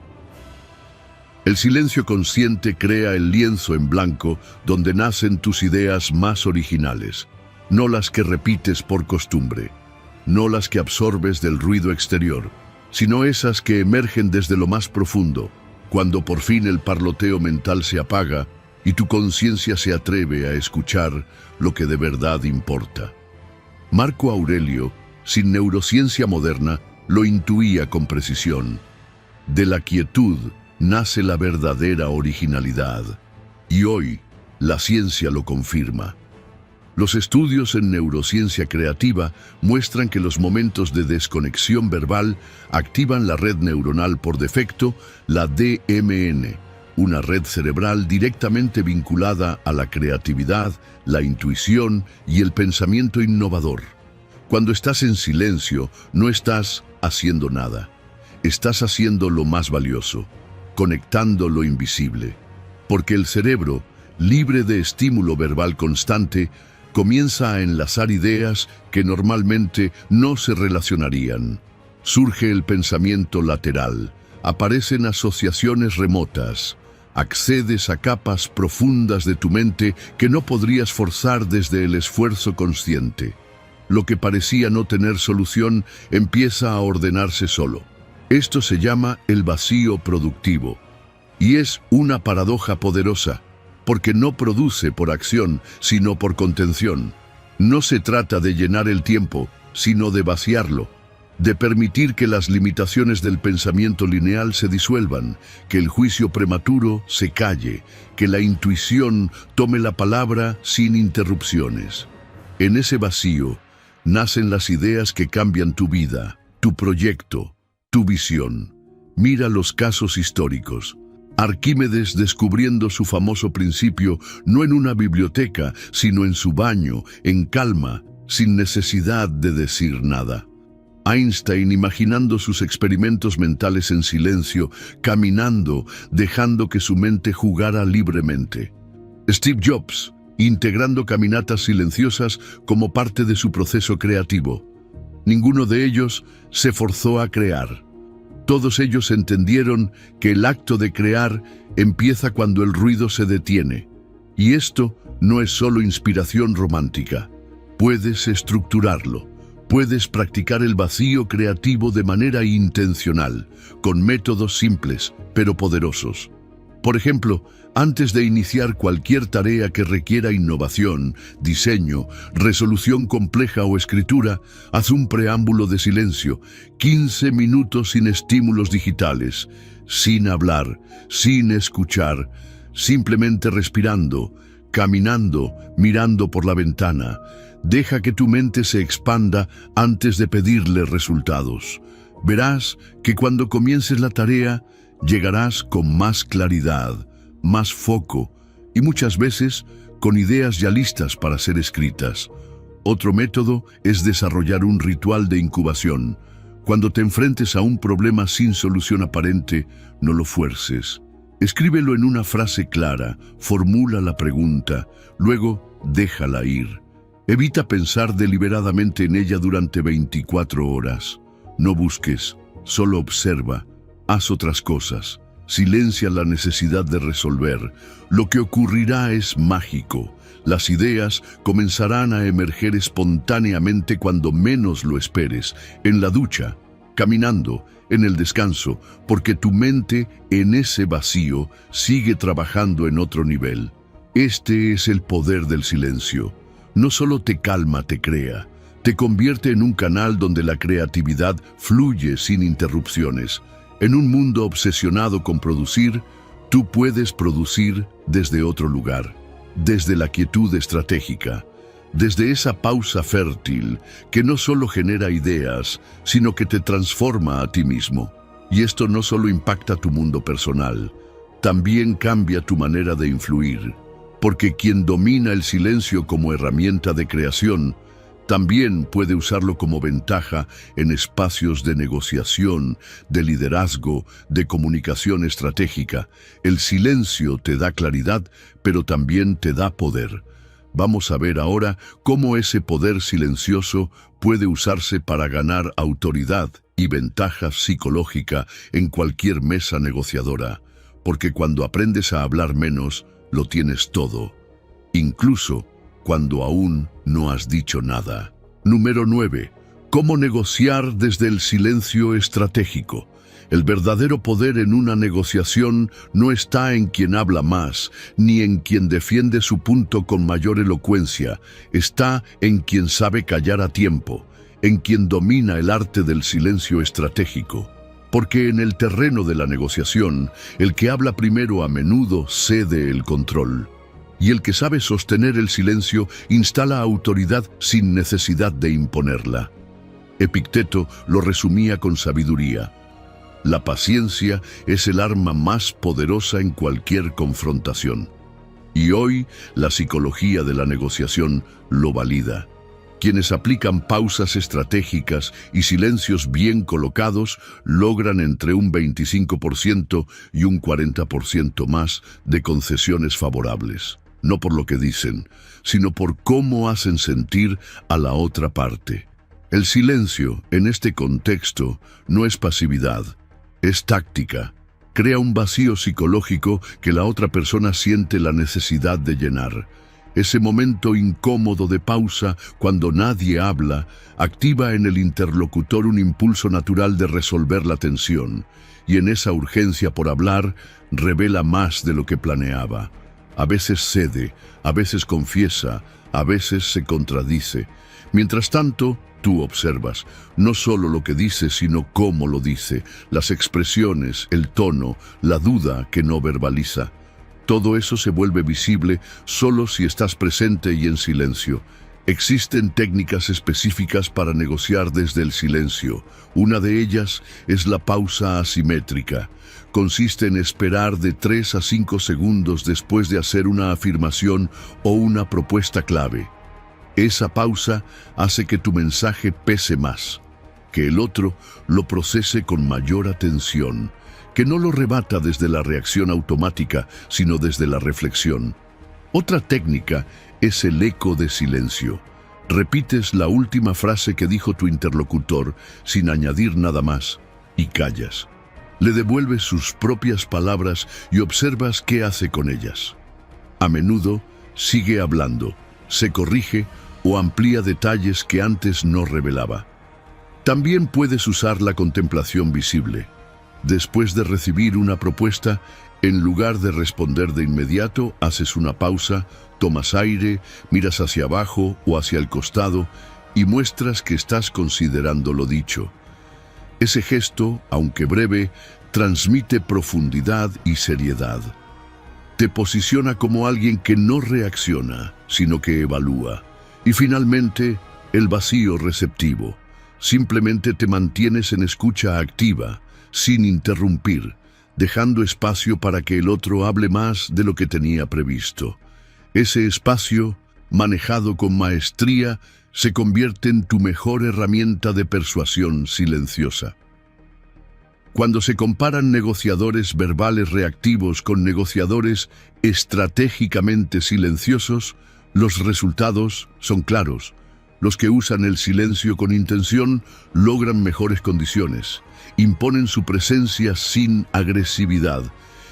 El silencio consciente crea el lienzo en blanco donde nacen tus ideas más originales, no las que repites por costumbre, no las que absorbes del ruido exterior, sino esas que emergen desde lo más profundo, cuando por fin el parloteo mental se apaga y tu conciencia se atreve a escuchar lo que de verdad importa. Marco Aurelio, sin neurociencia moderna, lo intuía con precisión. De la quietud nace la verdadera originalidad, y hoy la ciencia lo confirma. Los estudios en neurociencia creativa muestran que los momentos de desconexión verbal activan la red neuronal por defecto, la DMN, una red cerebral directamente vinculada a la creatividad, la intuición y el pensamiento innovador. Cuando estás en silencio, no estás haciendo nada. Estás haciendo lo más valioso, conectando lo invisible. Porque el cerebro, libre de estímulo verbal constante, comienza a enlazar ideas que normalmente no se relacionarían. Surge el pensamiento lateral, aparecen asociaciones remotas, accedes a capas profundas de tu mente que no podrías forzar desde el esfuerzo consciente. Lo que parecía no tener solución empieza a ordenarse solo. Esto se llama el vacío productivo, y es una paradoja poderosa, porque no produce por acción, sino por contención. No se trata de llenar el tiempo, sino de vaciarlo, de permitir que las limitaciones del pensamiento lineal se disuelvan, que el juicio prematuro se calle, que la intuición tome la palabra sin interrupciones. En ese vacío nacen las ideas que cambian tu vida, tu proyecto, tu visión. Mira los casos históricos. Arquímedes descubriendo su famoso principio no en una biblioteca, sino en su baño, en calma, sin necesidad de decir nada. Einstein imaginando sus experimentos mentales en silencio, caminando, dejando que su mente jugara libremente. Steve Jobs integrando caminatas silenciosas como parte de su proceso creativo. Ninguno de ellos se forzó a crear. Todos ellos entendieron que el acto de crear empieza cuando el ruido se detiene. Y esto no es solo inspiración romántica. Puedes estructurarlo. Puedes practicar el vacío creativo de manera intencional, con métodos simples, pero poderosos. Por ejemplo, antes de iniciar cualquier tarea que requiera innovación, diseño, resolución compleja o escritura, haz un preámbulo de silencio, 15 minutos sin estímulos digitales, sin hablar, sin escuchar, simplemente respirando, caminando, mirando por la ventana. Deja que tu mente se expanda antes de pedirle resultados. Verás que cuando comiences la tarea, llegarás con más claridad, más foco y muchas veces con ideas ya listas para ser escritas. Otro método es desarrollar un ritual de incubación. Cuando te enfrentes a un problema sin solución aparente, no lo fuerces. Escríbelo en una frase clara, formula la pregunta, luego déjala ir. Evita pensar deliberadamente en ella durante 24 horas. No busques, solo observa, haz otras cosas. Silencia la necesidad de resolver. Lo que ocurrirá es mágico. Las ideas comenzarán a emerger espontáneamente cuando menos lo esperes, en la ducha, caminando, en el descanso, porque tu mente en ese vacío sigue trabajando en otro nivel. Este es el poder del silencio. No solo te calma, te crea, te convierte en un canal donde la creatividad fluye sin interrupciones. En un mundo obsesionado con producir, tú puedes producir desde otro lugar, desde la quietud estratégica, desde esa pausa fértil que no solo genera ideas, sino que te transforma a ti mismo. Y esto no solo impacta tu mundo personal, también cambia tu manera de influir, porque quien domina el silencio como herramienta de creación, también puede usarlo como ventaja en espacios de negociación, de liderazgo, de comunicación estratégica. El silencio te da claridad, pero también te da poder. Vamos a ver ahora cómo ese poder silencioso puede usarse para ganar autoridad y ventaja psicológica en cualquier mesa negociadora. Porque cuando aprendes a hablar menos, lo tienes todo, incluso cuando aún no has dicho nada. Número 9. ¿Cómo negociar desde el silencio estratégico? El verdadero poder en una negociación no está en quien habla más, ni en quien defiende su punto con mayor elocuencia. Está en quien sabe callar a tiempo, en quien domina el arte del silencio estratégico. Porque en el terreno de la negociación, el que habla primero a menudo cede el control. Y el que sabe sostener el silencio instala autoridad sin necesidad de imponerla. Epicteto lo resumía con sabiduría. La paciencia es el arma más poderosa en cualquier confrontación. Y hoy, la psicología de la negociación lo valida. Quienes aplican pausas estratégicas y silencios bien colocados logran entre un 25% y un 40% más de concesiones favorables. No por lo que dicen, sino por cómo hacen sentir a la otra parte. El silencio, en este contexto, no es pasividad, es táctica. Crea un vacío psicológico que la otra persona siente la necesidad de llenar. Ese momento incómodo de pausa, cuando nadie habla, activa en el interlocutor un impulso natural de resolver la tensión, y en esa urgencia por hablar, revela más de lo que planeaba. A veces cede, a veces confiesa, a veces se contradice. Mientras tanto, tú observas no solo lo que dice, sino cómo lo dice, las expresiones, el tono, la duda que no verbaliza. Todo eso se vuelve visible solo si estás presente y en silencio. Existen técnicas específicas para negociar desde el silencio. Una de ellas es la pausa asimétrica. Consiste en esperar de 3 a 5 segundos después de hacer una afirmación o una propuesta clave. Esa pausa hace que tu mensaje pese más, que el otro lo procese con mayor atención, que no lo rebata desde la reacción automática, sino desde la reflexión. Otra técnica es el eco de silencio. Repites la última frase que dijo tu interlocutor sin añadir nada más y callas. Le devuelves sus propias palabras y observas qué hace con ellas. A menudo sigue hablando, se corrige o amplía detalles que antes no revelaba. También puedes usar la contemplación visible. Después de recibir una propuesta, en lugar de responder de inmediato, haces una pausa, tomas aire, miras hacia abajo o hacia el costado y muestras que estás considerando lo dicho. Ese gesto, aunque breve, transmite profundidad y seriedad. Te posiciona como alguien que no reacciona, sino que evalúa. Y finalmente, el vacío receptivo. Simplemente te mantienes en escucha activa, sin interrumpir, dejando espacio para que el otro hable más de lo que tenía previsto. Ese espacio, manejado con maestría, se convierte en tu mejor herramienta de persuasión silenciosa. Cuando se comparan negociadores verbales reactivos con negociadores estratégicamente silenciosos, los resultados son claros. Los que usan el silencio con intención logran mejores condiciones, imponen su presencia sin agresividad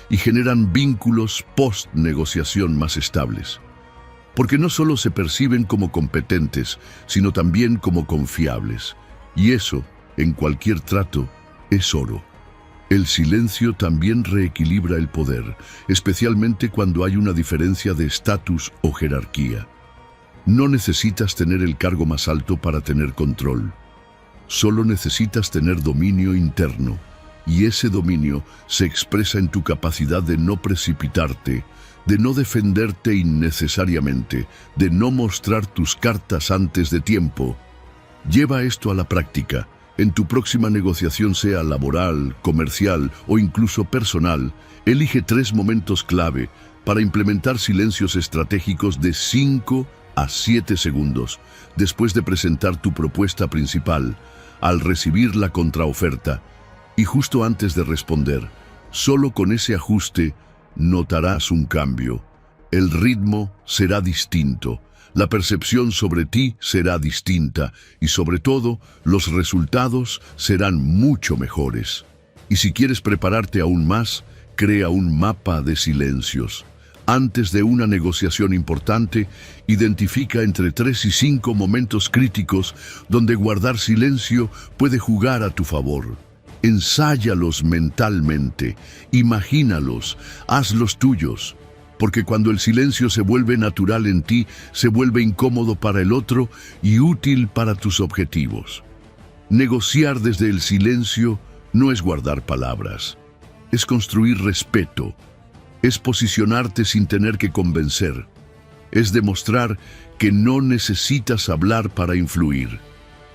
y generan vínculos post-negociación más estables. Porque no solo se perciben como competentes, sino también como confiables. Y eso, en cualquier trato, es oro. El silencio también reequilibra el poder, especialmente cuando hay una diferencia de estatus o jerarquía. No necesitas tener el cargo más alto para tener control. Solo necesitas tener dominio interno, y ese dominio se expresa en tu capacidad de no precipitarte, de no defenderte innecesariamente, de no mostrar tus cartas antes de tiempo. Lleva esto a la práctica. En tu próxima negociación, sea laboral, comercial o incluso personal, elige 3 momentos clave para implementar silencios estratégicos de 5 a 7 segundos después de presentar tu propuesta principal, al recibir la contraoferta y justo antes de responder. Solo con ese ajuste notarás un cambio. El ritmo será distinto, la percepción sobre ti será distinta y sobre todo los resultados serán mucho mejores. Y si quieres prepararte aún más, crea un mapa de silencios. Antes de una negociación importante, identifica entre 3 y 5 momentos críticos donde guardar silencio puede jugar a tu favor. Ensáyalos mentalmente, imagínalos, hazlos tuyos, porque cuando el silencio se vuelve natural en ti, se vuelve incómodo para el otro y útil para tus objetivos. Negociar desde el silencio no es guardar palabras, es construir respeto. Es posicionarte sin tener que convencer. Es demostrar que no necesitas hablar para influir.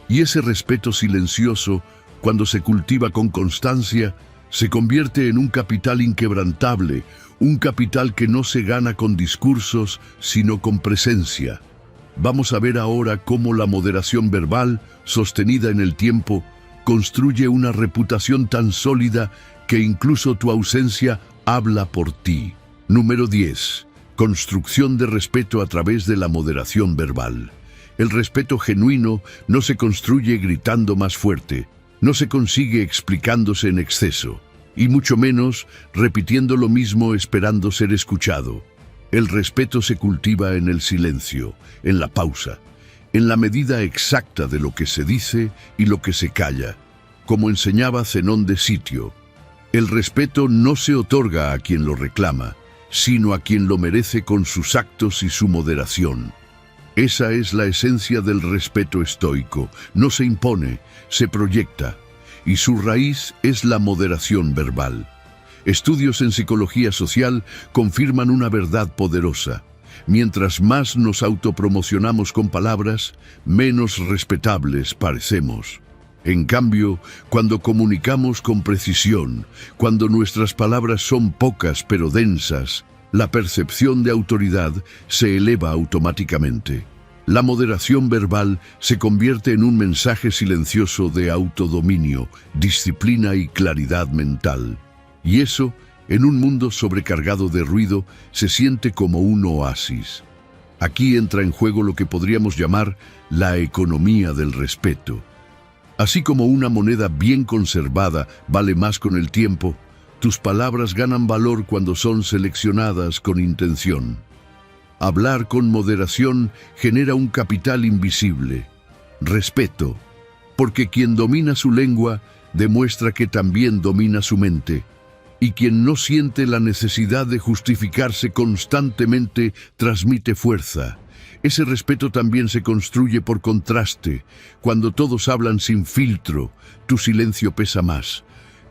Y ese respeto silencioso, cuando se cultiva con constancia, se convierte en un capital inquebrantable, un capital que no se gana con discursos, sino con presencia. Vamos a ver ahora cómo la moderación verbal, sostenida en el tiempo, construye una reputación tan sólida que incluso tu ausencia habla por ti. Número 10. Construcción de respeto a través de la moderación verbal. El respeto genuino no se construye gritando más fuerte, no se consigue explicándose en exceso, y mucho menos repitiendo lo mismo esperando ser escuchado. El respeto se cultiva en el silencio, en la pausa, en la medida exacta de lo que se dice y lo que se calla, como enseñaba Zenón de Sitio. El respeto no se otorga a quien lo reclama, sino a quien lo merece con sus actos y su moderación. Esa es la esencia del respeto estoico. No se impone, se proyecta, y su raíz es la moderación verbal. Estudios en psicología social confirman una verdad poderosa. Mientras más nos autopromocionamos con palabras, menos respetables parecemos. En cambio, cuando comunicamos con precisión, cuando nuestras palabras son pocas pero densas, la percepción de autoridad se eleva automáticamente. La moderación verbal se convierte en un mensaje silencioso de autodominio, disciplina y claridad mental. Y eso, en un mundo sobrecargado de ruido, se siente como un oasis. Aquí entra en juego lo que podríamos llamar la economía del respeto. Así como una moneda bien conservada vale más con el tiempo, tus palabras ganan valor cuando son seleccionadas con intención. Hablar con moderación genera un capital invisible, respeto, porque quien domina su lengua demuestra que también domina su mente, y quien no siente la necesidad de justificarse constantemente transmite fuerza. Ese respeto también se construye por contraste. Cuando todos hablan sin filtro, tu silencio pesa más.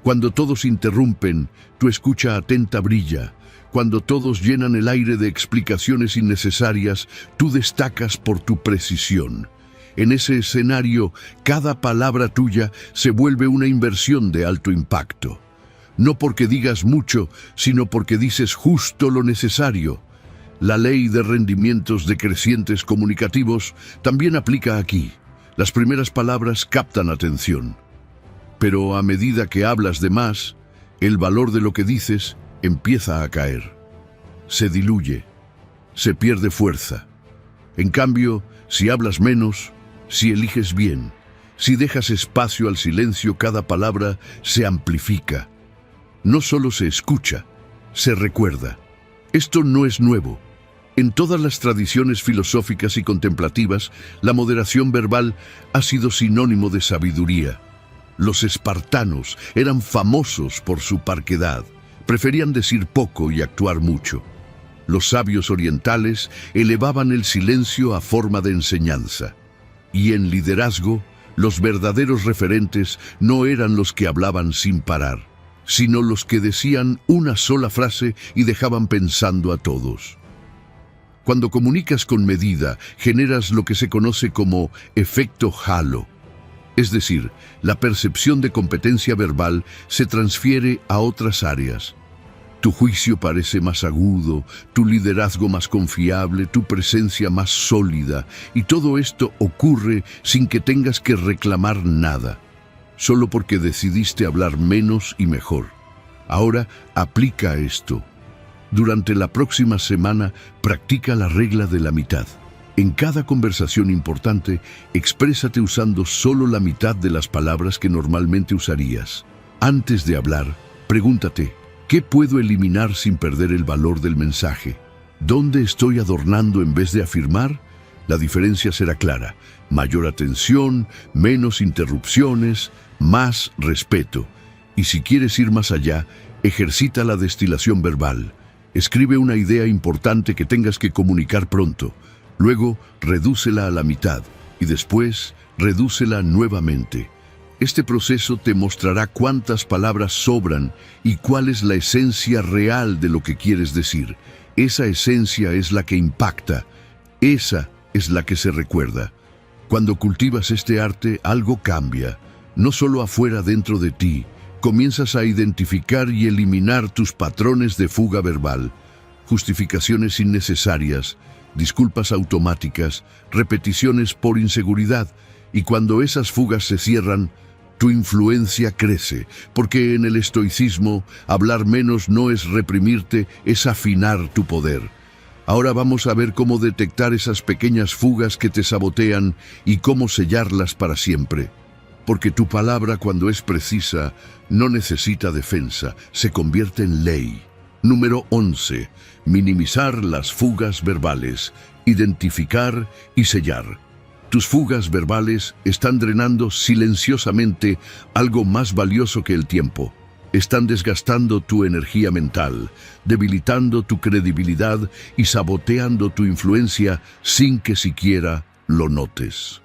Cuando todos interrumpen, tu escucha atenta brilla. Cuando todos llenan el aire de explicaciones innecesarias, tú destacas por tu precisión. En ese escenario, cada palabra tuya se vuelve una inversión de alto impacto. No porque digas mucho, sino porque dices justo lo necesario. La ley de rendimientos decrecientes comunicativos también aplica aquí. Las primeras palabras captan atención. Pero a medida que hablas de más, el valor de lo que dices empieza a caer. Se diluye, se pierde fuerza. En cambio, si hablas menos, si eliges bien, si dejas espacio al silencio, cada palabra se amplifica. No solo se escucha, se recuerda. Esto no es nuevo. En todas las tradiciones filosóficas y contemplativas, la moderación verbal ha sido sinónimo de sabiduría. Los espartanos eran famosos por su parquedad. Preferían decir poco y actuar mucho. Los sabios orientales elevaban el silencio a forma de enseñanza. Y en liderazgo, los verdaderos referentes no eran los que hablaban sin parar, sino los que decían una sola frase y dejaban pensando a todos. Cuando comunicas con medida, generas lo que se conoce como efecto halo. Es decir, la percepción de competencia verbal se transfiere a otras áreas. Tu juicio parece más agudo, tu liderazgo más confiable, tu presencia más sólida, y todo esto ocurre sin que tengas que reclamar nada, solo porque decidiste hablar menos y mejor. Ahora aplica esto. Durante la próxima semana, practica la regla de la mitad. En cada conversación importante, exprésate usando solo la mitad de las palabras que normalmente usarías. Antes de hablar, pregúntate, ¿qué puedo eliminar sin perder el valor del mensaje? ¿Dónde estoy adornando en vez de afirmar? La diferencia será clara. Mayor atención, menos interrupciones, más respeto. Y si quieres ir más allá, ejercita la destilación verbal. Escribe una idea importante que tengas que comunicar pronto. Luego, redúcela a la mitad y después, redúcela nuevamente. Este proceso te mostrará cuántas palabras sobran y cuál es la esencia real de lo que quieres decir. Esa esencia es la que impacta. Esa es la que se recuerda. Cuando cultivas este arte, algo cambia. No solo afuera, dentro de ti. Comienzas a identificar y eliminar tus patrones de fuga verbal, justificaciones innecesarias, disculpas automáticas, repeticiones por inseguridad, y cuando esas fugas se cierran, tu influencia crece, porque en el estoicismo, hablar menos no es reprimirte, es afinar tu poder. Ahora vamos a ver cómo detectar esas pequeñas fugas que te sabotean y cómo sellarlas para siempre. Porque tu palabra, cuando es precisa, no necesita defensa, se convierte en ley. Número 11. Minimizar las fugas verbales, identificar y sellar. Tus fugas verbales están drenando silenciosamente algo más valioso que el tiempo. Están desgastando tu energía mental, debilitando tu credibilidad y saboteando tu influencia sin que siquiera lo notes.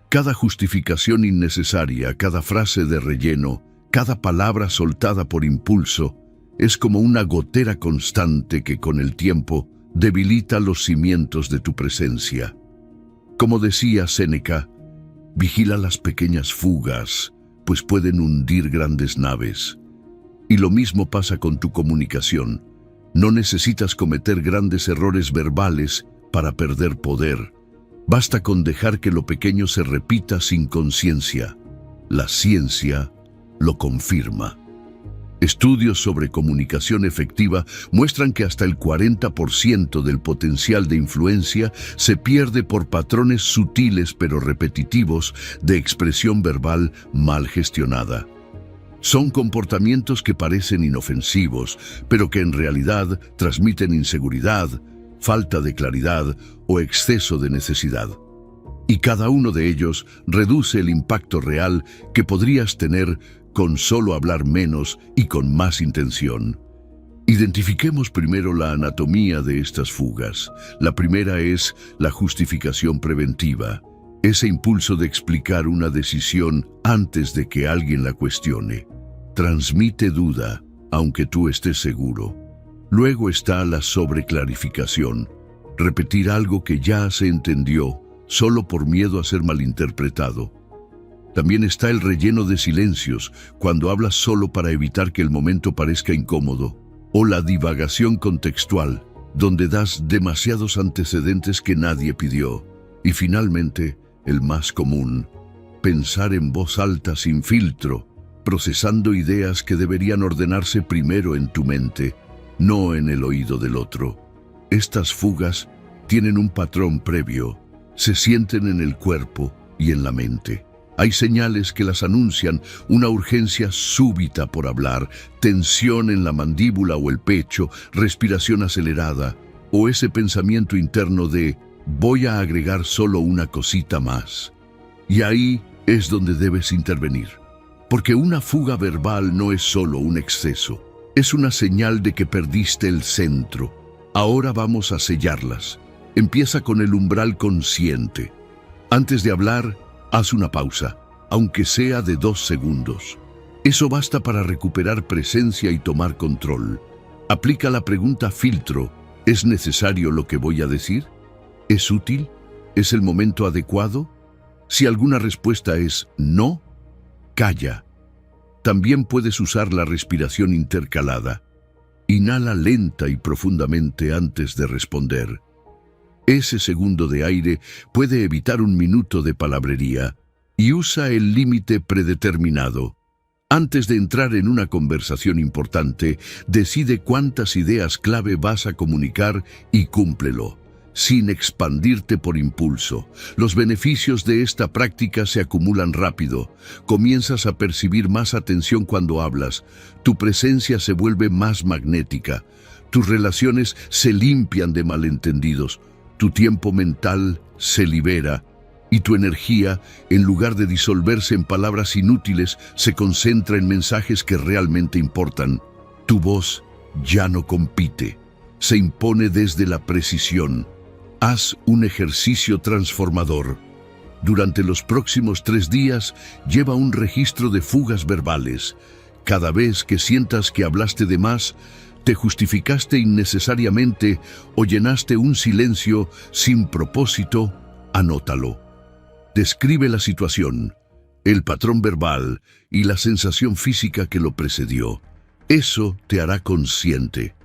Cada justificación innecesaria, cada frase de relleno, cada palabra soltada por impulso, es como una gotera constante que con el tiempo debilita los cimientos de tu presencia. Como decía Séneca, vigila las pequeñas fugas, pues pueden hundir grandes naves. Y lo mismo pasa con tu comunicación. No necesitas cometer grandes errores verbales para perder poder. Basta con dejar que lo pequeño se repita sin conciencia. La ciencia lo confirma. Estudios sobre comunicación efectiva muestran que hasta el 40% del potencial de influencia se pierde por patrones sutiles pero repetitivos de expresión verbal mal gestionada. Son comportamientos que parecen inofensivos, pero que en realidad transmiten inseguridad, falta de claridad o exceso de necesidad. Y cada uno de ellos reduce el impacto real que podrías tener con solo hablar menos y con más intención. Identifiquemos primero la anatomía de estas fugas. La primera es la justificación preventiva, ese impulso de explicar una decisión antes de que alguien la cuestione. Transmite duda, aunque tú estés seguro. Luego está la sobreclarificación, repetir algo que ya se entendió solo por miedo a ser malinterpretado. También está el relleno de silencios, cuando hablas solo para evitar que el momento parezca incómodo, o la divagación contextual, donde das demasiados antecedentes que nadie pidió. Y finalmente, el más común, pensar en voz alta sin filtro, procesando ideas que deberían ordenarse primero en tu mente, no en el oído del otro. Estas fugas tienen un patrón previo, se sienten en el cuerpo y en la mente. Hay señales que las anuncian: una urgencia súbita por hablar, tensión en la mandíbula o el pecho, respiración acelerada, o ese pensamiento interno de voy a agregar solo una cosita más. Y ahí es donde debes intervenir. Porque una fuga verbal no es solo un exceso, es una señal de que perdiste el centro. Ahora vamos a sellarlas. Empieza con el umbral consciente. Antes de hablar, haz una pausa, aunque sea de 2 segundos. Eso basta para recuperar presencia y tomar control. Aplica la pregunta filtro: ¿es necesario lo que voy a decir? ¿Es útil? ¿Es el momento adecuado? Si alguna respuesta es no, calla. También puedes usar la respiración intercalada. Inhala lenta y profundamente antes de responder. Ese segundo de aire puede evitar 1 minuto de palabrería, y usa el límite predeterminado. Antes de entrar en una conversación importante, decide cuántas ideas clave vas a comunicar y cúmplelo, sin expandirte por impulso. Los beneficios de esta práctica se acumulan rápido. Comienzas a percibir más atención cuando hablas. Tu presencia se vuelve más magnética. tus relaciones se limpian de malentendidos, tu tiempo mental se libera y tu energía, en lugar de disolverse en palabras inútiles, se concentra en mensajes que realmente importan. Tu voz ya no compite, se impone desde la precisión. Haz un ejercicio transformador. Durante los próximos 3 días, lleva un registro de fugas verbales. Cada vez que sientas que hablaste de más, te justificaste innecesariamente o llenaste un silencio sin propósito, anótalo. Describe la situación, el patrón verbal y la sensación física que lo precedió. Eso te hará consciente.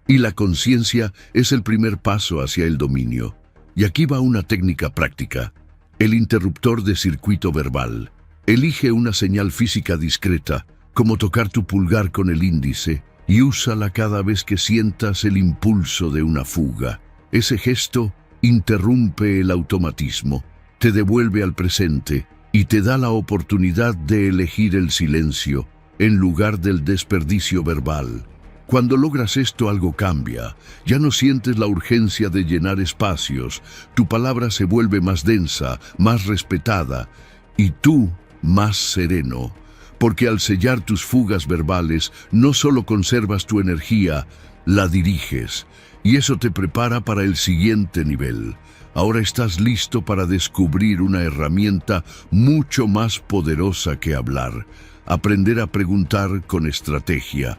Y la conciencia es el primer paso hacia el dominio. Y aquí va una técnica práctica. El interruptor de circuito verbal. Elige una señal física discreta, como tocar tu pulgar con el índice, y úsala cada vez que sientas el impulso de una fuga. Ese gesto interrumpe el automatismo, te devuelve al presente y te da la oportunidad de elegir el silencio en lugar del desperdicio verbal. Cuando logras esto, algo cambia. Ya no sientes la urgencia de llenar espacios. Tu palabra se vuelve más densa, más respetada, y tú más sereno. Porque al sellar tus fugas verbales, no solo conservas tu energía, la diriges. Y eso te prepara para el siguiente nivel. Ahora estás listo para descubrir una herramienta mucho más poderosa que hablar. Aprender a preguntar con estrategia.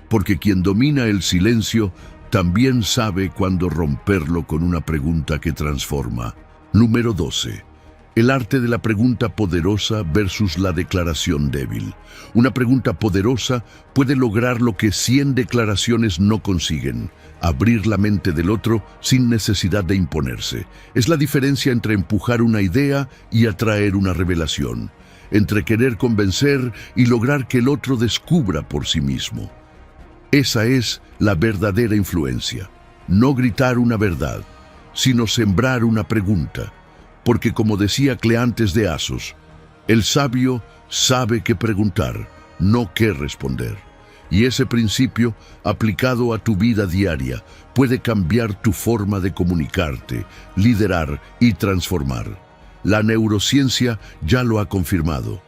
Porque quien domina el silencio también sabe cuándo romperlo con una pregunta que transforma. Número 12. El arte de la pregunta poderosa versus la declaración débil. Una pregunta poderosa puede lograr lo que 100 declaraciones no consiguen: abrir la mente del otro sin necesidad de imponerse. Es la diferencia entre empujar una idea y atraer una revelación, entre querer convencer y lograr que el otro descubra por sí mismo. Esa es la verdadera influencia. No gritar una verdad, sino sembrar una pregunta. Porque como decía Cleantes de Asos, el sabio sabe qué preguntar, no qué responder. Y ese principio, aplicado a tu vida diaria, puede cambiar tu forma de comunicarte, liderar y transformar. La neurociencia ya lo ha confirmado.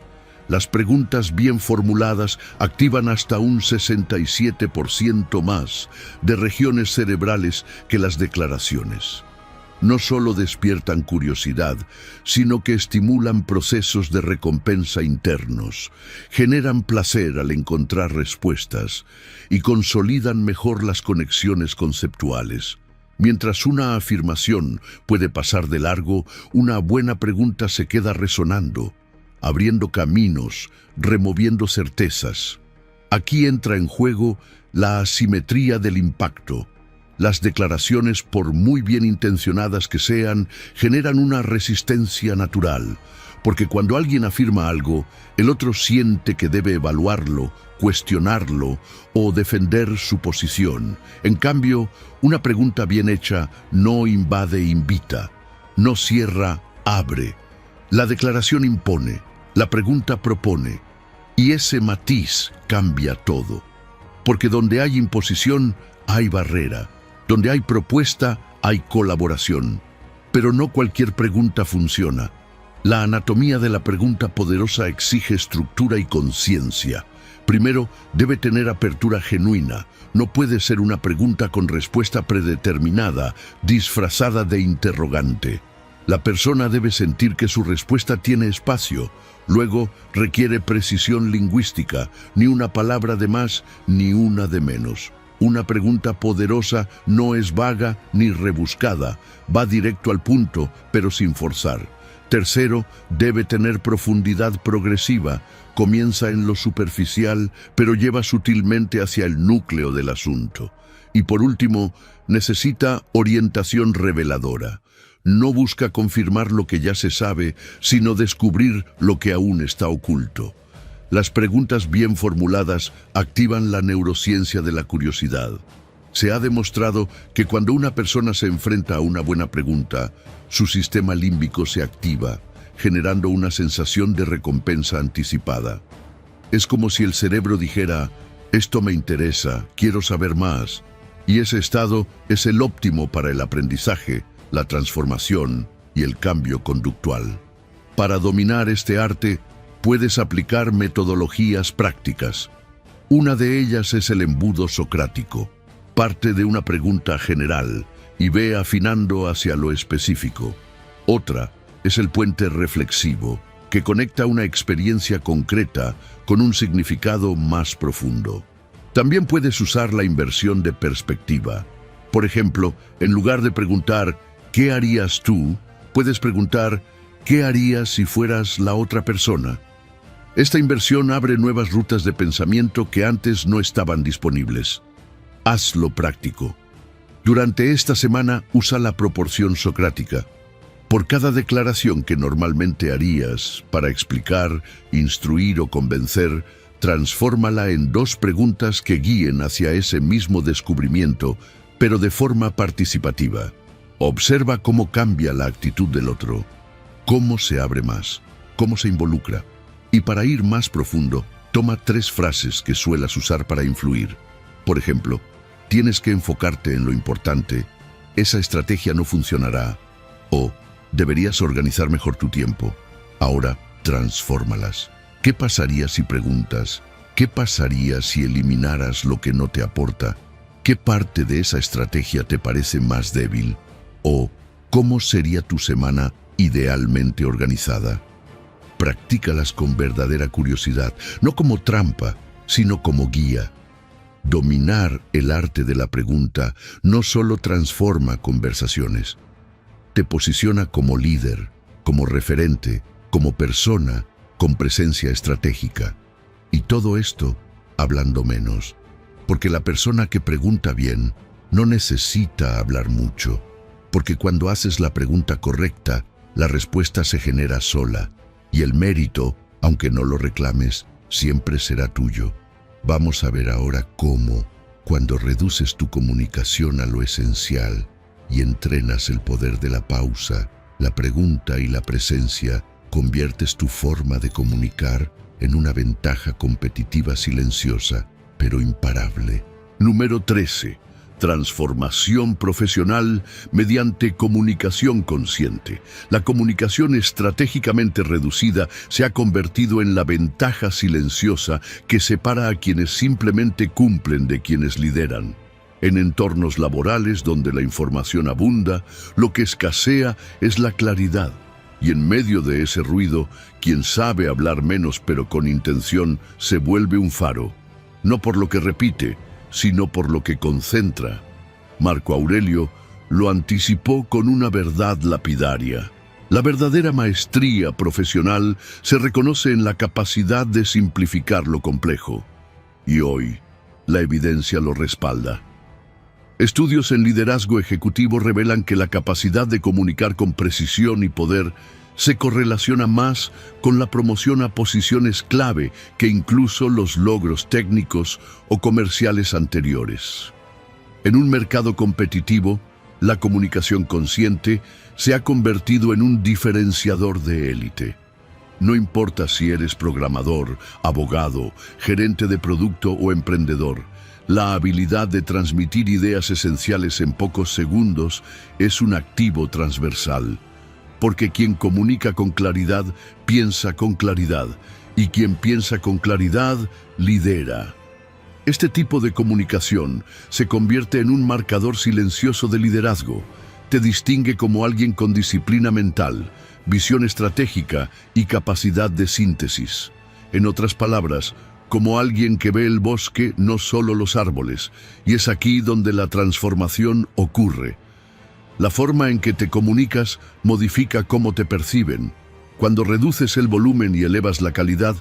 Las preguntas bien formuladas activan hasta un 67% más de regiones cerebrales que las declaraciones. No solo despiertan curiosidad, sino que estimulan procesos de recompensa internos, generan placer al encontrar respuestas y consolidan mejor las conexiones conceptuales. Mientras una afirmación puede pasar de largo, una buena pregunta se queda resonando, abriendo caminos, removiendo certezas. Aquí entra en juego la asimetría del impacto. Las declaraciones, por muy bien intencionadas que sean, generan una resistencia natural, porque cuando alguien afirma algo, el otro siente que debe evaluarlo, cuestionarlo o defender su posición. En cambio, una pregunta bien hecha no invade, invita, no cierra, abre. La declaración impone, la pregunta propone, y ese matiz cambia todo. Porque donde hay imposición, hay barrera. Donde hay propuesta, hay colaboración. Pero no cualquier pregunta funciona. La anatomía de la pregunta poderosa exige estructura y conciencia. Primero, debe tener apertura genuina. No puede ser una pregunta con respuesta predeterminada, disfrazada de interrogante. La persona debe sentir que su respuesta tiene espacio. Luego, requiere precisión lingüística, ni una palabra de más, ni una de menos. Una pregunta poderosa no es vaga ni rebuscada, va directo al punto, pero sin forzar. Tercero, debe tener profundidad progresiva, comienza en lo superficial, pero lleva sutilmente hacia el núcleo del asunto. Y por último, necesita orientación reveladora. No busca confirmar lo que ya se sabe, sino descubrir lo que aún está oculto. Las preguntas bien formuladas activan la neurociencia de la curiosidad. Se ha demostrado que cuando una persona se enfrenta a una buena pregunta, su sistema límbico se activa, generando una sensación de recompensa anticipada. Es como si el cerebro dijera: esto me interesa, quiero saber más. Y ese estado es el óptimo para el aprendizaje, la transformación y el cambio conductual. Para dominar este arte, puedes aplicar metodologías prácticas. Una de ellas es el embudo socrático. Parte de una pregunta general y ve afinando hacia lo específico. Otra es el puente reflexivo, que conecta una experiencia concreta con un significado más profundo. También puedes usar la inversión de perspectiva. Por ejemplo, en lugar de preguntar ¿qué harías tú?, puedes preguntar ¿qué harías si fueras la otra persona? Esta inversión abre nuevas rutas de pensamiento que antes no estaban disponibles. Hazlo práctico. Durante esta semana usa la proporción socrática. Por cada declaración que normalmente harías para explicar, instruir o convencer, transfórmala en 2 preguntas que guíen hacia ese mismo descubrimiento, pero de forma participativa. Observa cómo cambia la actitud del otro, cómo se abre más, cómo se involucra. Y para ir más profundo, toma 3 frases que suelas usar para influir. Por ejemplo, tienes que enfocarte en lo importante, esa estrategia no funcionará, o deberías organizar mejor tu tiempo. Ahora, transfórmalas. ¿Qué pasaría si preguntas? ¿Qué pasaría si eliminaras lo que no te aporta? ¿Qué parte de esa estrategia te parece más débil? ¿O cómo sería tu semana idealmente organizada? Practícalas con verdadera curiosidad, no como trampa, sino como guía. Dominar el arte de la pregunta no solo transforma conversaciones, te posiciona como líder, como referente, como persona, con presencia estratégica. Y todo esto hablando menos, porque la persona que pregunta bien no necesita hablar mucho, porque cuando haces la pregunta correcta, la respuesta se genera sola, y el mérito, aunque no lo reclames, siempre será tuyo. Vamos a ver ahora cómo, cuando reduces tu comunicación a lo esencial y entrenas el poder de la pausa, la pregunta y la presencia, conviertes tu forma de comunicar en una ventaja competitiva silenciosa, pero imparable. Número 13. Transformación profesional mediante comunicación consciente. La comunicación estratégicamente reducida se ha convertido en la ventaja silenciosa que separa a quienes simplemente cumplen de quienes lideran. En entornos laborales donde la información abunda, lo que escasea es la claridad. Y en medio de ese ruido, quien sabe hablar menos pero con intención se vuelve un faro, no por lo que repite, sino por lo que concentra. Marco Aurelio lo anticipó con una verdad lapidaria. La verdadera maestría profesional se reconoce en la capacidad de simplificar lo complejo. Y hoy, la evidencia lo respalda. Estudios en liderazgo ejecutivo revelan que la capacidad de comunicar con precisión y poder se correlaciona más con la promoción a posiciones clave que incluso los logros técnicos o comerciales anteriores. En un mercado competitivo, la comunicación consciente se ha convertido en un diferenciador de élite. No importa si eres programador, abogado, gerente de producto o emprendedor, la habilidad de transmitir ideas esenciales en pocos segundos es un activo transversal. Porque quien comunica con claridad, piensa con claridad, y quien piensa con claridad, lidera. Este tipo de comunicación se convierte en un marcador silencioso de liderazgo. Te distingue como alguien con disciplina mental, visión estratégica y capacidad de síntesis. En otras palabras, como alguien que ve el bosque, no solo los árboles, y es aquí donde la transformación ocurre. La forma en que te comunicas modifica cómo te perciben. Cuando reduces el volumen y elevas la calidad,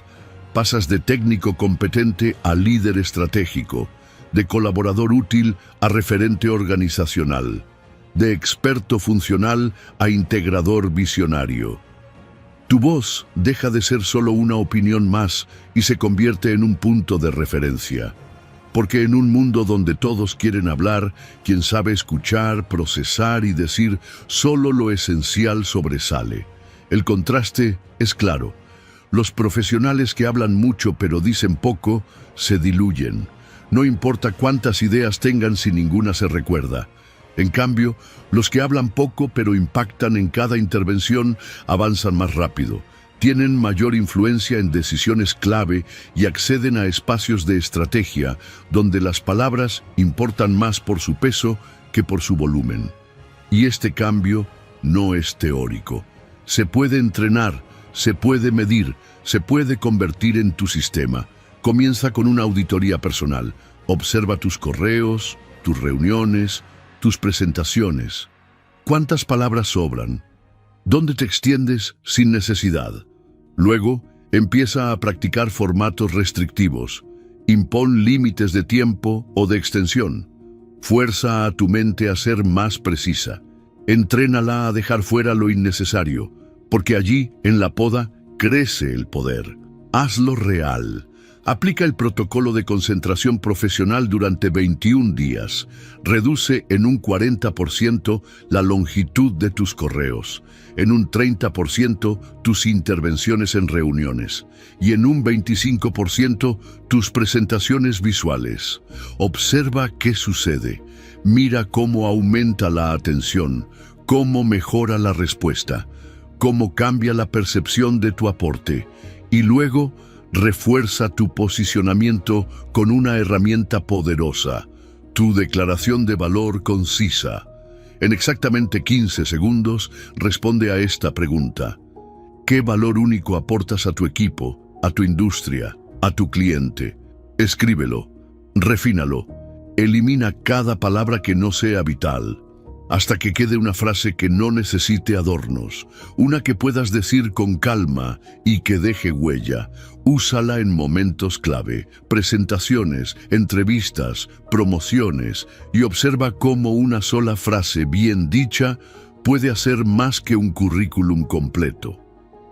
pasas de técnico competente a líder estratégico, de colaborador útil a referente organizacional, de experto funcional a integrador visionario. Tu voz deja de ser solo una opinión más y se convierte en un punto de referencia. Porque en un mundo donde todos quieren hablar, quien sabe escuchar, procesar y decir solo lo esencial sobresale. El contraste es claro. Los profesionales que hablan mucho pero dicen poco se diluyen. No importa cuántas ideas tengan si ninguna se recuerda. En cambio, los que hablan poco pero impactan en cada intervención avanzan más rápido, tienen mayor influencia en decisiones clave y acceden a espacios de estrategia donde las palabras importan más por su peso que por su volumen. Y este cambio no es teórico. Se puede entrenar, se puede medir, se puede convertir en tu sistema. Comienza con una auditoría personal. Observa tus correos, tus reuniones, tus presentaciones. ¿Cuántas palabras sobran? ¿Dónde te extiendes sin necesidad? Luego, empieza a practicar formatos restrictivos. Impón límites de tiempo o de extensión. Fuerza a tu mente a ser más precisa. Entrénala a dejar fuera lo innecesario, porque allí, en la poda, crece el poder. Hazlo real. Aplica el protocolo de concentración profesional durante 21 días. Reduce en un 40% la longitud de tus correos, en un 30% tus intervenciones en reuniones y en un 25% tus presentaciones visuales. Observa qué sucede. Mira cómo aumenta la atención, cómo mejora la respuesta, cómo cambia la percepción de tu aporte y luego refuerza tu posicionamiento con una herramienta poderosa, tu declaración de valor concisa. En exactamente 15 segundos, responde a esta pregunta. ¿Qué valor único aportas a tu equipo, a tu industria, a tu cliente? Escríbelo, refínalo, elimina cada palabra que no sea vital, hasta que quede una frase que no necesite adornos, una que puedas decir con calma y que deje huella. Úsala en momentos clave, presentaciones, entrevistas, promociones, y observa cómo una sola frase bien dicha puede hacer más que un currículum completo.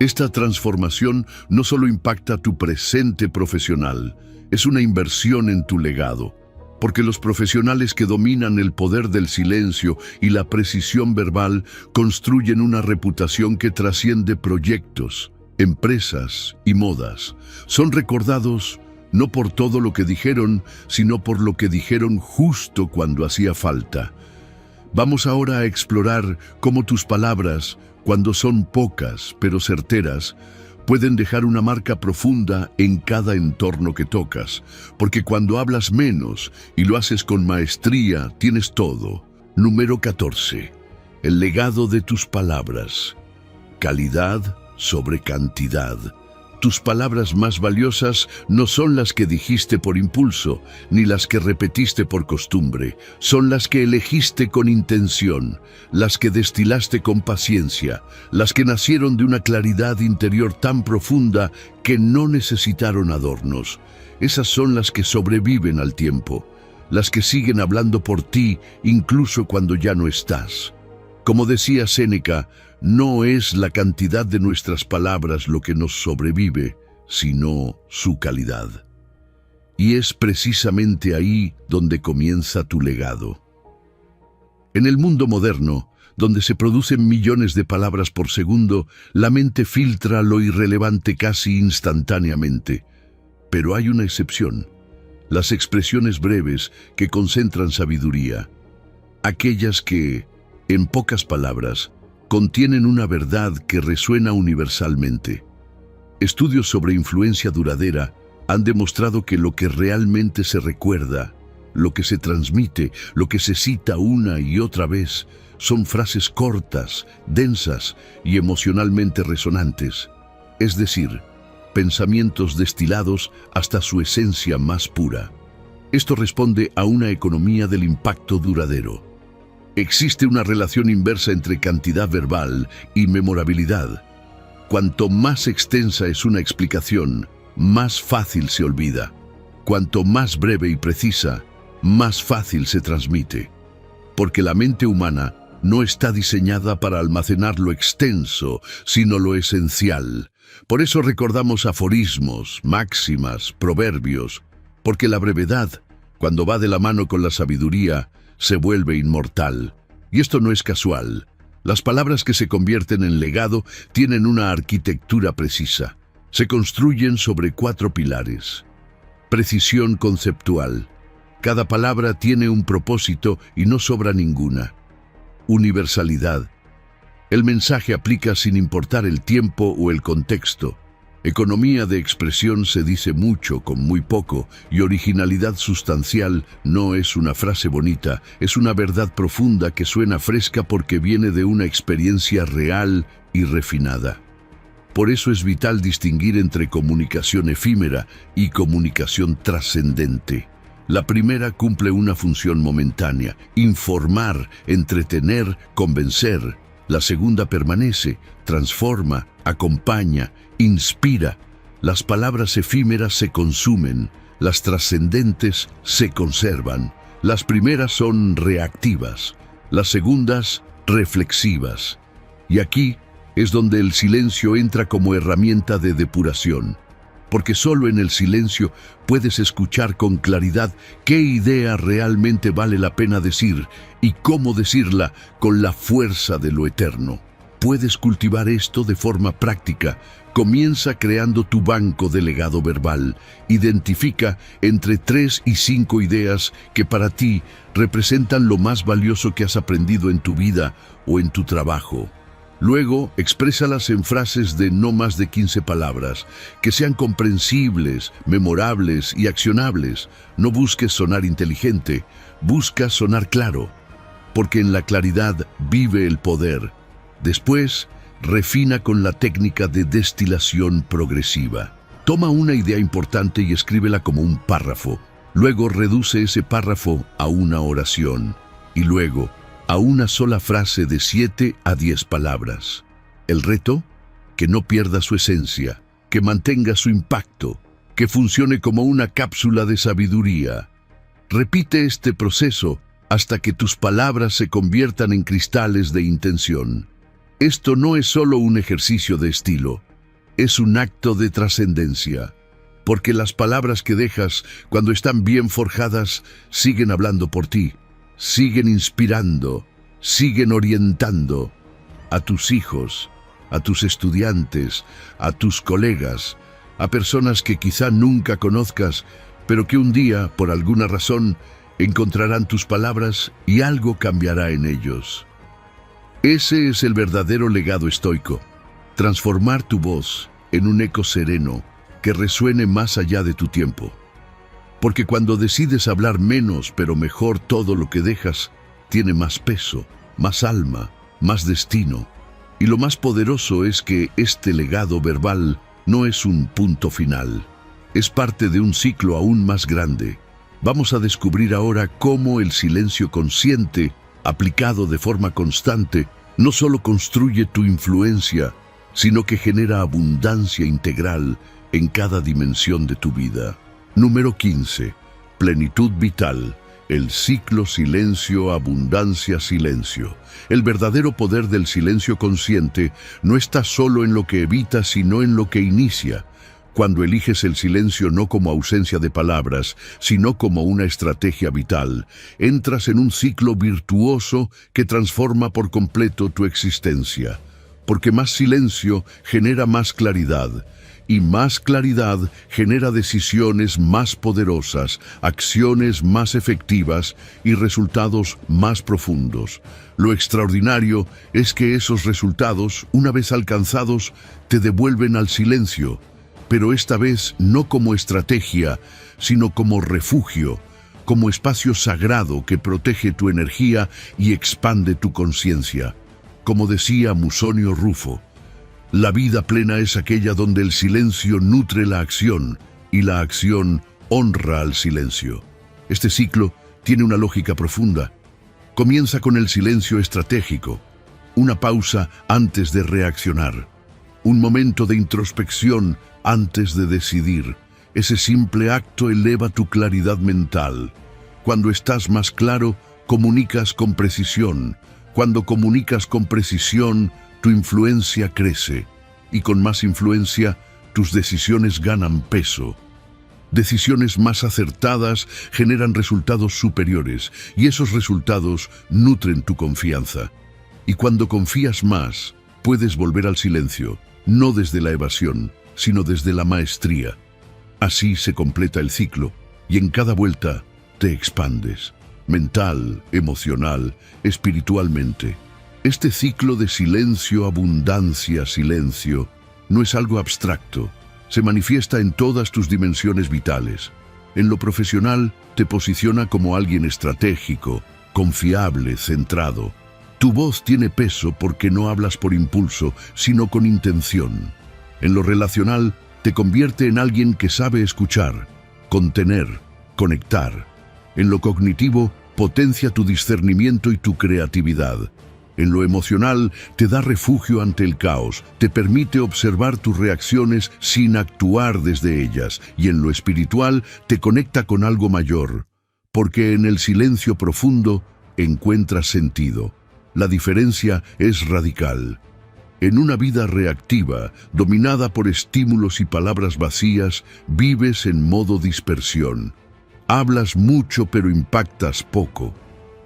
Esta transformación no solo impacta tu presente profesional, es una inversión en tu legado. Porque los profesionales que dominan el poder del silencio y la precisión verbal construyen una reputación que trasciende proyectos, empresas y modas. Son recordados no por todo lo que dijeron, sino por lo que dijeron justo cuando hacía falta. Vamos ahora a explorar cómo tus palabras, cuando son pocas pero certeras, pueden dejar una marca profunda en cada entorno que tocas, porque cuando hablas menos y lo haces con maestría, tienes todo. Número 14. El legado de tus palabras. Calidad sobre cantidad. Tus palabras más valiosas no son las que dijiste por impulso, ni las que repetiste por costumbre. Son las que elegiste con intención, las que destilaste con paciencia, las que nacieron de una claridad interior tan profunda que no necesitaron adornos. Esas son las que sobreviven al tiempo, las que siguen hablando por ti incluso cuando ya no estás. Como decía Séneca, no es la cantidad de nuestras palabras lo que nos sobrevive, sino su calidad. Y es precisamente ahí donde comienza tu legado. En el mundo moderno, donde se producen millones de palabras por segundo, la mente filtra lo irrelevante casi instantáneamente. Pero hay una excepción: las expresiones breves que concentran sabiduría. Aquellas que, en pocas palabras, contienen una verdad que resuena universalmente. Estudios sobre influencia duradera han demostrado que lo que realmente se recuerda, lo que se transmite, lo que se cita una y otra vez, son frases cortas, densas y emocionalmente resonantes, es decir, pensamientos destilados hasta su esencia más pura. Esto responde a una economía del impacto duradero. Existe una relación inversa entre cantidad verbal y memorabilidad. Cuanto más extensa es una explicación, más fácil se olvida. Cuanto más breve y precisa, más fácil se transmite. Porque la mente humana no está diseñada para almacenar lo extenso, sino lo esencial. Por eso recordamos aforismos, máximas, proverbios, porque la brevedad, cuando va de la mano con la sabiduría, se vuelve inmortal. Y esto no es casual. Las palabras que se convierten en legado tienen una arquitectura precisa. Se construyen sobre 4 pilares. Precisión conceptual. Cada palabra tiene un propósito y no sobra ninguna. Universalidad. El mensaje aplica sin importar el tiempo o el contexto. Economía de expresión se dice mucho con muy poco, y originalidad sustancial no es una frase bonita, es una verdad profunda que suena fresca porque viene de una experiencia real y refinada. Por eso es vital distinguir entre comunicación efímera y comunicación trascendente. La primera cumple una función momentánea: informar, entretener, convencer. La segunda permanece, transforma, acompaña, inspira. Las palabras efímeras se consumen, las trascendentes se conservan. Las primeras son reactivas, las segundas reflexivas. Y aquí es donde el silencio entra como herramienta de depuración, porque solo en el silencio puedes escuchar con claridad qué idea realmente vale la pena decir y cómo decirla con la fuerza de lo eterno. Puedes cultivar esto de forma práctica. Comienza creando tu banco de legado verbal. Identifica entre 3 y 5 ideas que para ti representan lo más valioso que has aprendido en tu vida o en tu trabajo. Luego, exprésalas en frases de no más de 15 palabras, que sean comprensibles, memorables y accionables. No busques sonar inteligente, busca sonar claro, porque en la claridad vive el poder. Después, refina con la técnica de destilación progresiva. Toma una idea importante y escríbela como un párrafo. Luego reduce ese párrafo a una oración. Y luego, a una sola frase de 7 a 10 palabras. El reto: que no pierda su esencia, que mantenga su impacto, que funcione como una cápsula de sabiduría. Repite este proceso hasta que tus palabras se conviertan en cristales de intención. Esto no es solo un ejercicio de estilo, es un acto de trascendencia, porque las palabras que dejas, cuando están bien forjadas, siguen hablando por ti. Siguen inspirando, siguen orientando a tus hijos, a tus estudiantes, a tus colegas, a personas que quizá nunca conozcas, pero que un día, por alguna razón, encontrarán tus palabras y algo cambiará en ellos. Ese es el verdadero legado estoico: transformar tu voz en un eco sereno que resuene más allá de tu tiempo. Porque cuando decides hablar menos pero mejor, todo lo que dejas tiene más peso, más alma, más destino. Y lo más poderoso es que este legado verbal no es un punto final, es parte de un ciclo aún más grande. Vamos a descubrir ahora cómo el silencio consciente, aplicado de forma constante, no solo construye tu influencia, sino que genera abundancia integral en cada dimensión de tu vida. Número 15. Plenitud vital. El ciclo silencio, abundancia, silencio. El verdadero poder del silencio consciente no está solo en lo que evita, sino en lo que inicia. Cuando eliges el silencio no como ausencia de palabras, sino como una estrategia vital, entras en un ciclo virtuoso que transforma por completo tu existencia. Porque más silencio genera más claridad. Y más claridad genera decisiones más poderosas, acciones más efectivas y resultados más profundos. Lo extraordinario es que esos resultados, una vez alcanzados, te devuelven al silencio, pero esta vez no como estrategia, sino como refugio, como espacio sagrado que protege tu energía y expande tu conciencia. Como decía Musonio Rufo, la vida plena es aquella donde el silencio nutre la acción y la acción honra al silencio. Este ciclo tiene una lógica profunda. Comienza con el silencio estratégico, una pausa antes de reaccionar, un momento de introspección antes de decidir. Ese simple acto eleva tu claridad mental. Cuando estás más claro, comunicas con precisión. Cuando comunicas con precisión, tu influencia crece, y con más influencia, tus decisiones ganan peso. Decisiones más acertadas generan resultados superiores, y esos resultados nutren tu confianza. Y cuando confías más, puedes volver al silencio, no desde la evasión, sino desde la maestría. Así se completa el ciclo, y en cada vuelta, te expandes, mental, emocional, espiritualmente. Este ciclo de silencio, abundancia, silencio, no es algo abstracto. Se manifiesta en todas tus dimensiones vitales. En lo profesional, te posiciona como alguien estratégico, confiable, centrado. Tu voz tiene peso porque no hablas por impulso, sino con intención. En lo relacional, te convierte en alguien que sabe escuchar, contener, conectar. En lo cognitivo, potencia tu discernimiento y tu creatividad. En lo emocional, te da refugio ante el caos, te permite observar tus reacciones sin actuar desde ellas, y en lo espiritual, te conecta con algo mayor, porque en el silencio profundo encuentras sentido. La diferencia es radical. En una vida reactiva, dominada por estímulos y palabras vacías, vives en modo dispersión. Hablas mucho pero impactas poco.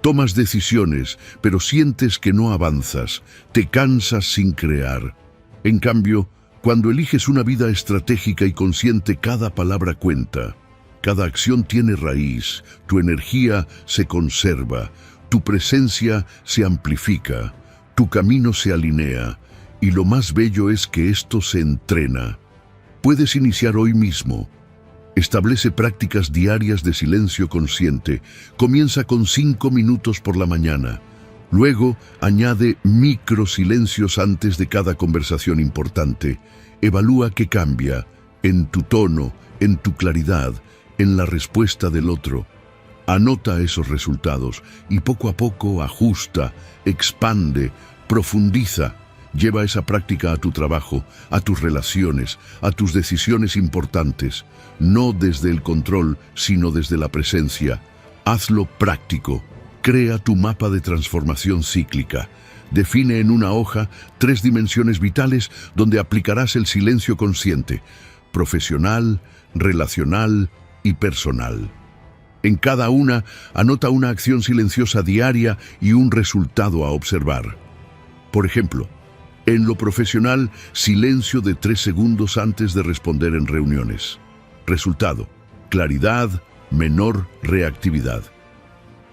Tomas decisiones, pero sientes que no avanzas, te cansas sin crear. En cambio, cuando eliges una vida estratégica y consciente, cada palabra cuenta. Cada acción tiene raíz, tu energía se conserva, tu presencia se amplifica, tu camino se alinea, y lo más bello es que esto se entrena. Puedes iniciar hoy mismo. Establece prácticas diarias de silencio consciente. Comienza con 5 minutos por la mañana. Luego, añade micro silencios antes de cada conversación importante. Evalúa qué cambia en tu tono, en tu claridad, en la respuesta del otro. Anota esos resultados y poco a poco ajusta, expande, profundiza. Lleva esa práctica a tu trabajo, a tus relaciones, a tus decisiones importantes, no desde el control, sino desde la presencia. Hazlo práctico. Crea tu mapa de transformación cíclica. Define en una hoja 3 dimensiones vitales donde aplicarás el silencio consciente: profesional, relacional y personal. En cada una, anota una acción silenciosa diaria y un resultado a observar. Por ejemplo, en lo profesional, silencio de 3 segundos antes de responder en reuniones. Resultado: claridad, menor reactividad.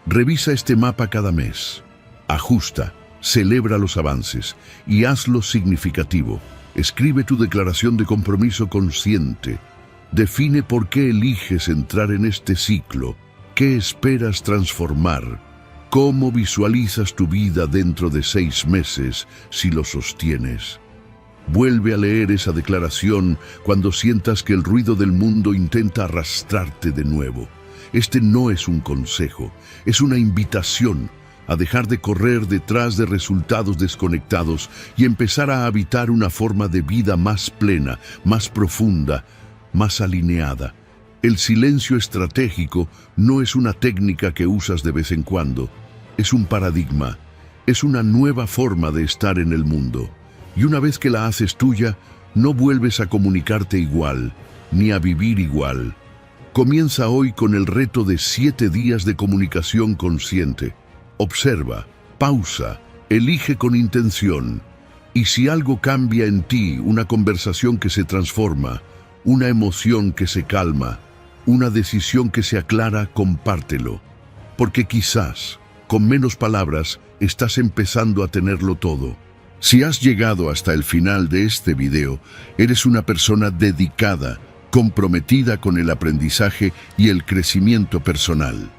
Revisa este mapa cada mes. Ajusta, celebra los avances y hazlo significativo. Escribe tu declaración de compromiso consciente. Define por qué eliges entrar en este ciclo, qué esperas transformar. ¿Cómo visualizas tu vida dentro de 6 meses si lo sostienes? Vuelve a leer esa declaración cuando sientas que el ruido del mundo intenta arrastrarte de nuevo. Este no es un consejo, es una invitación a dejar de correr detrás de resultados desconectados y empezar a habitar una forma de vida más plena, más profunda, más alineada. El silencio estratégico no es una técnica que usas de vez en cuando, es un paradigma, es una nueva forma de estar en el mundo. Y una vez que la haces tuya, no vuelves a comunicarte igual, ni a vivir igual. Comienza hoy con el reto de 7 días de comunicación consciente. Observa, pausa, elige con intención. Y si algo cambia en ti, una conversación que se transforma, una emoción que se calma, una decisión que se aclara, compártelo. Porque quizás, con menos palabras, estás empezando a tenerlo todo. Si has llegado hasta el final de este video, eres una persona dedicada, comprometida con el aprendizaje y el crecimiento personal.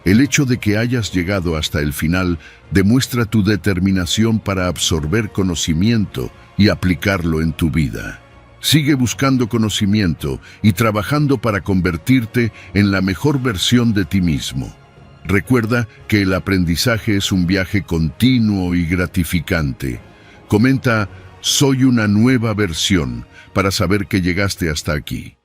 El hecho de que hayas llegado hasta el final demuestra tu determinación para absorber conocimiento y aplicarlo en tu vida. Sigue buscando conocimiento y trabajando para convertirte en la mejor versión de ti mismo. Recuerda que el aprendizaje es un viaje continuo y gratificante. Comenta: soy una nueva versión, para saber que llegaste hasta aquí.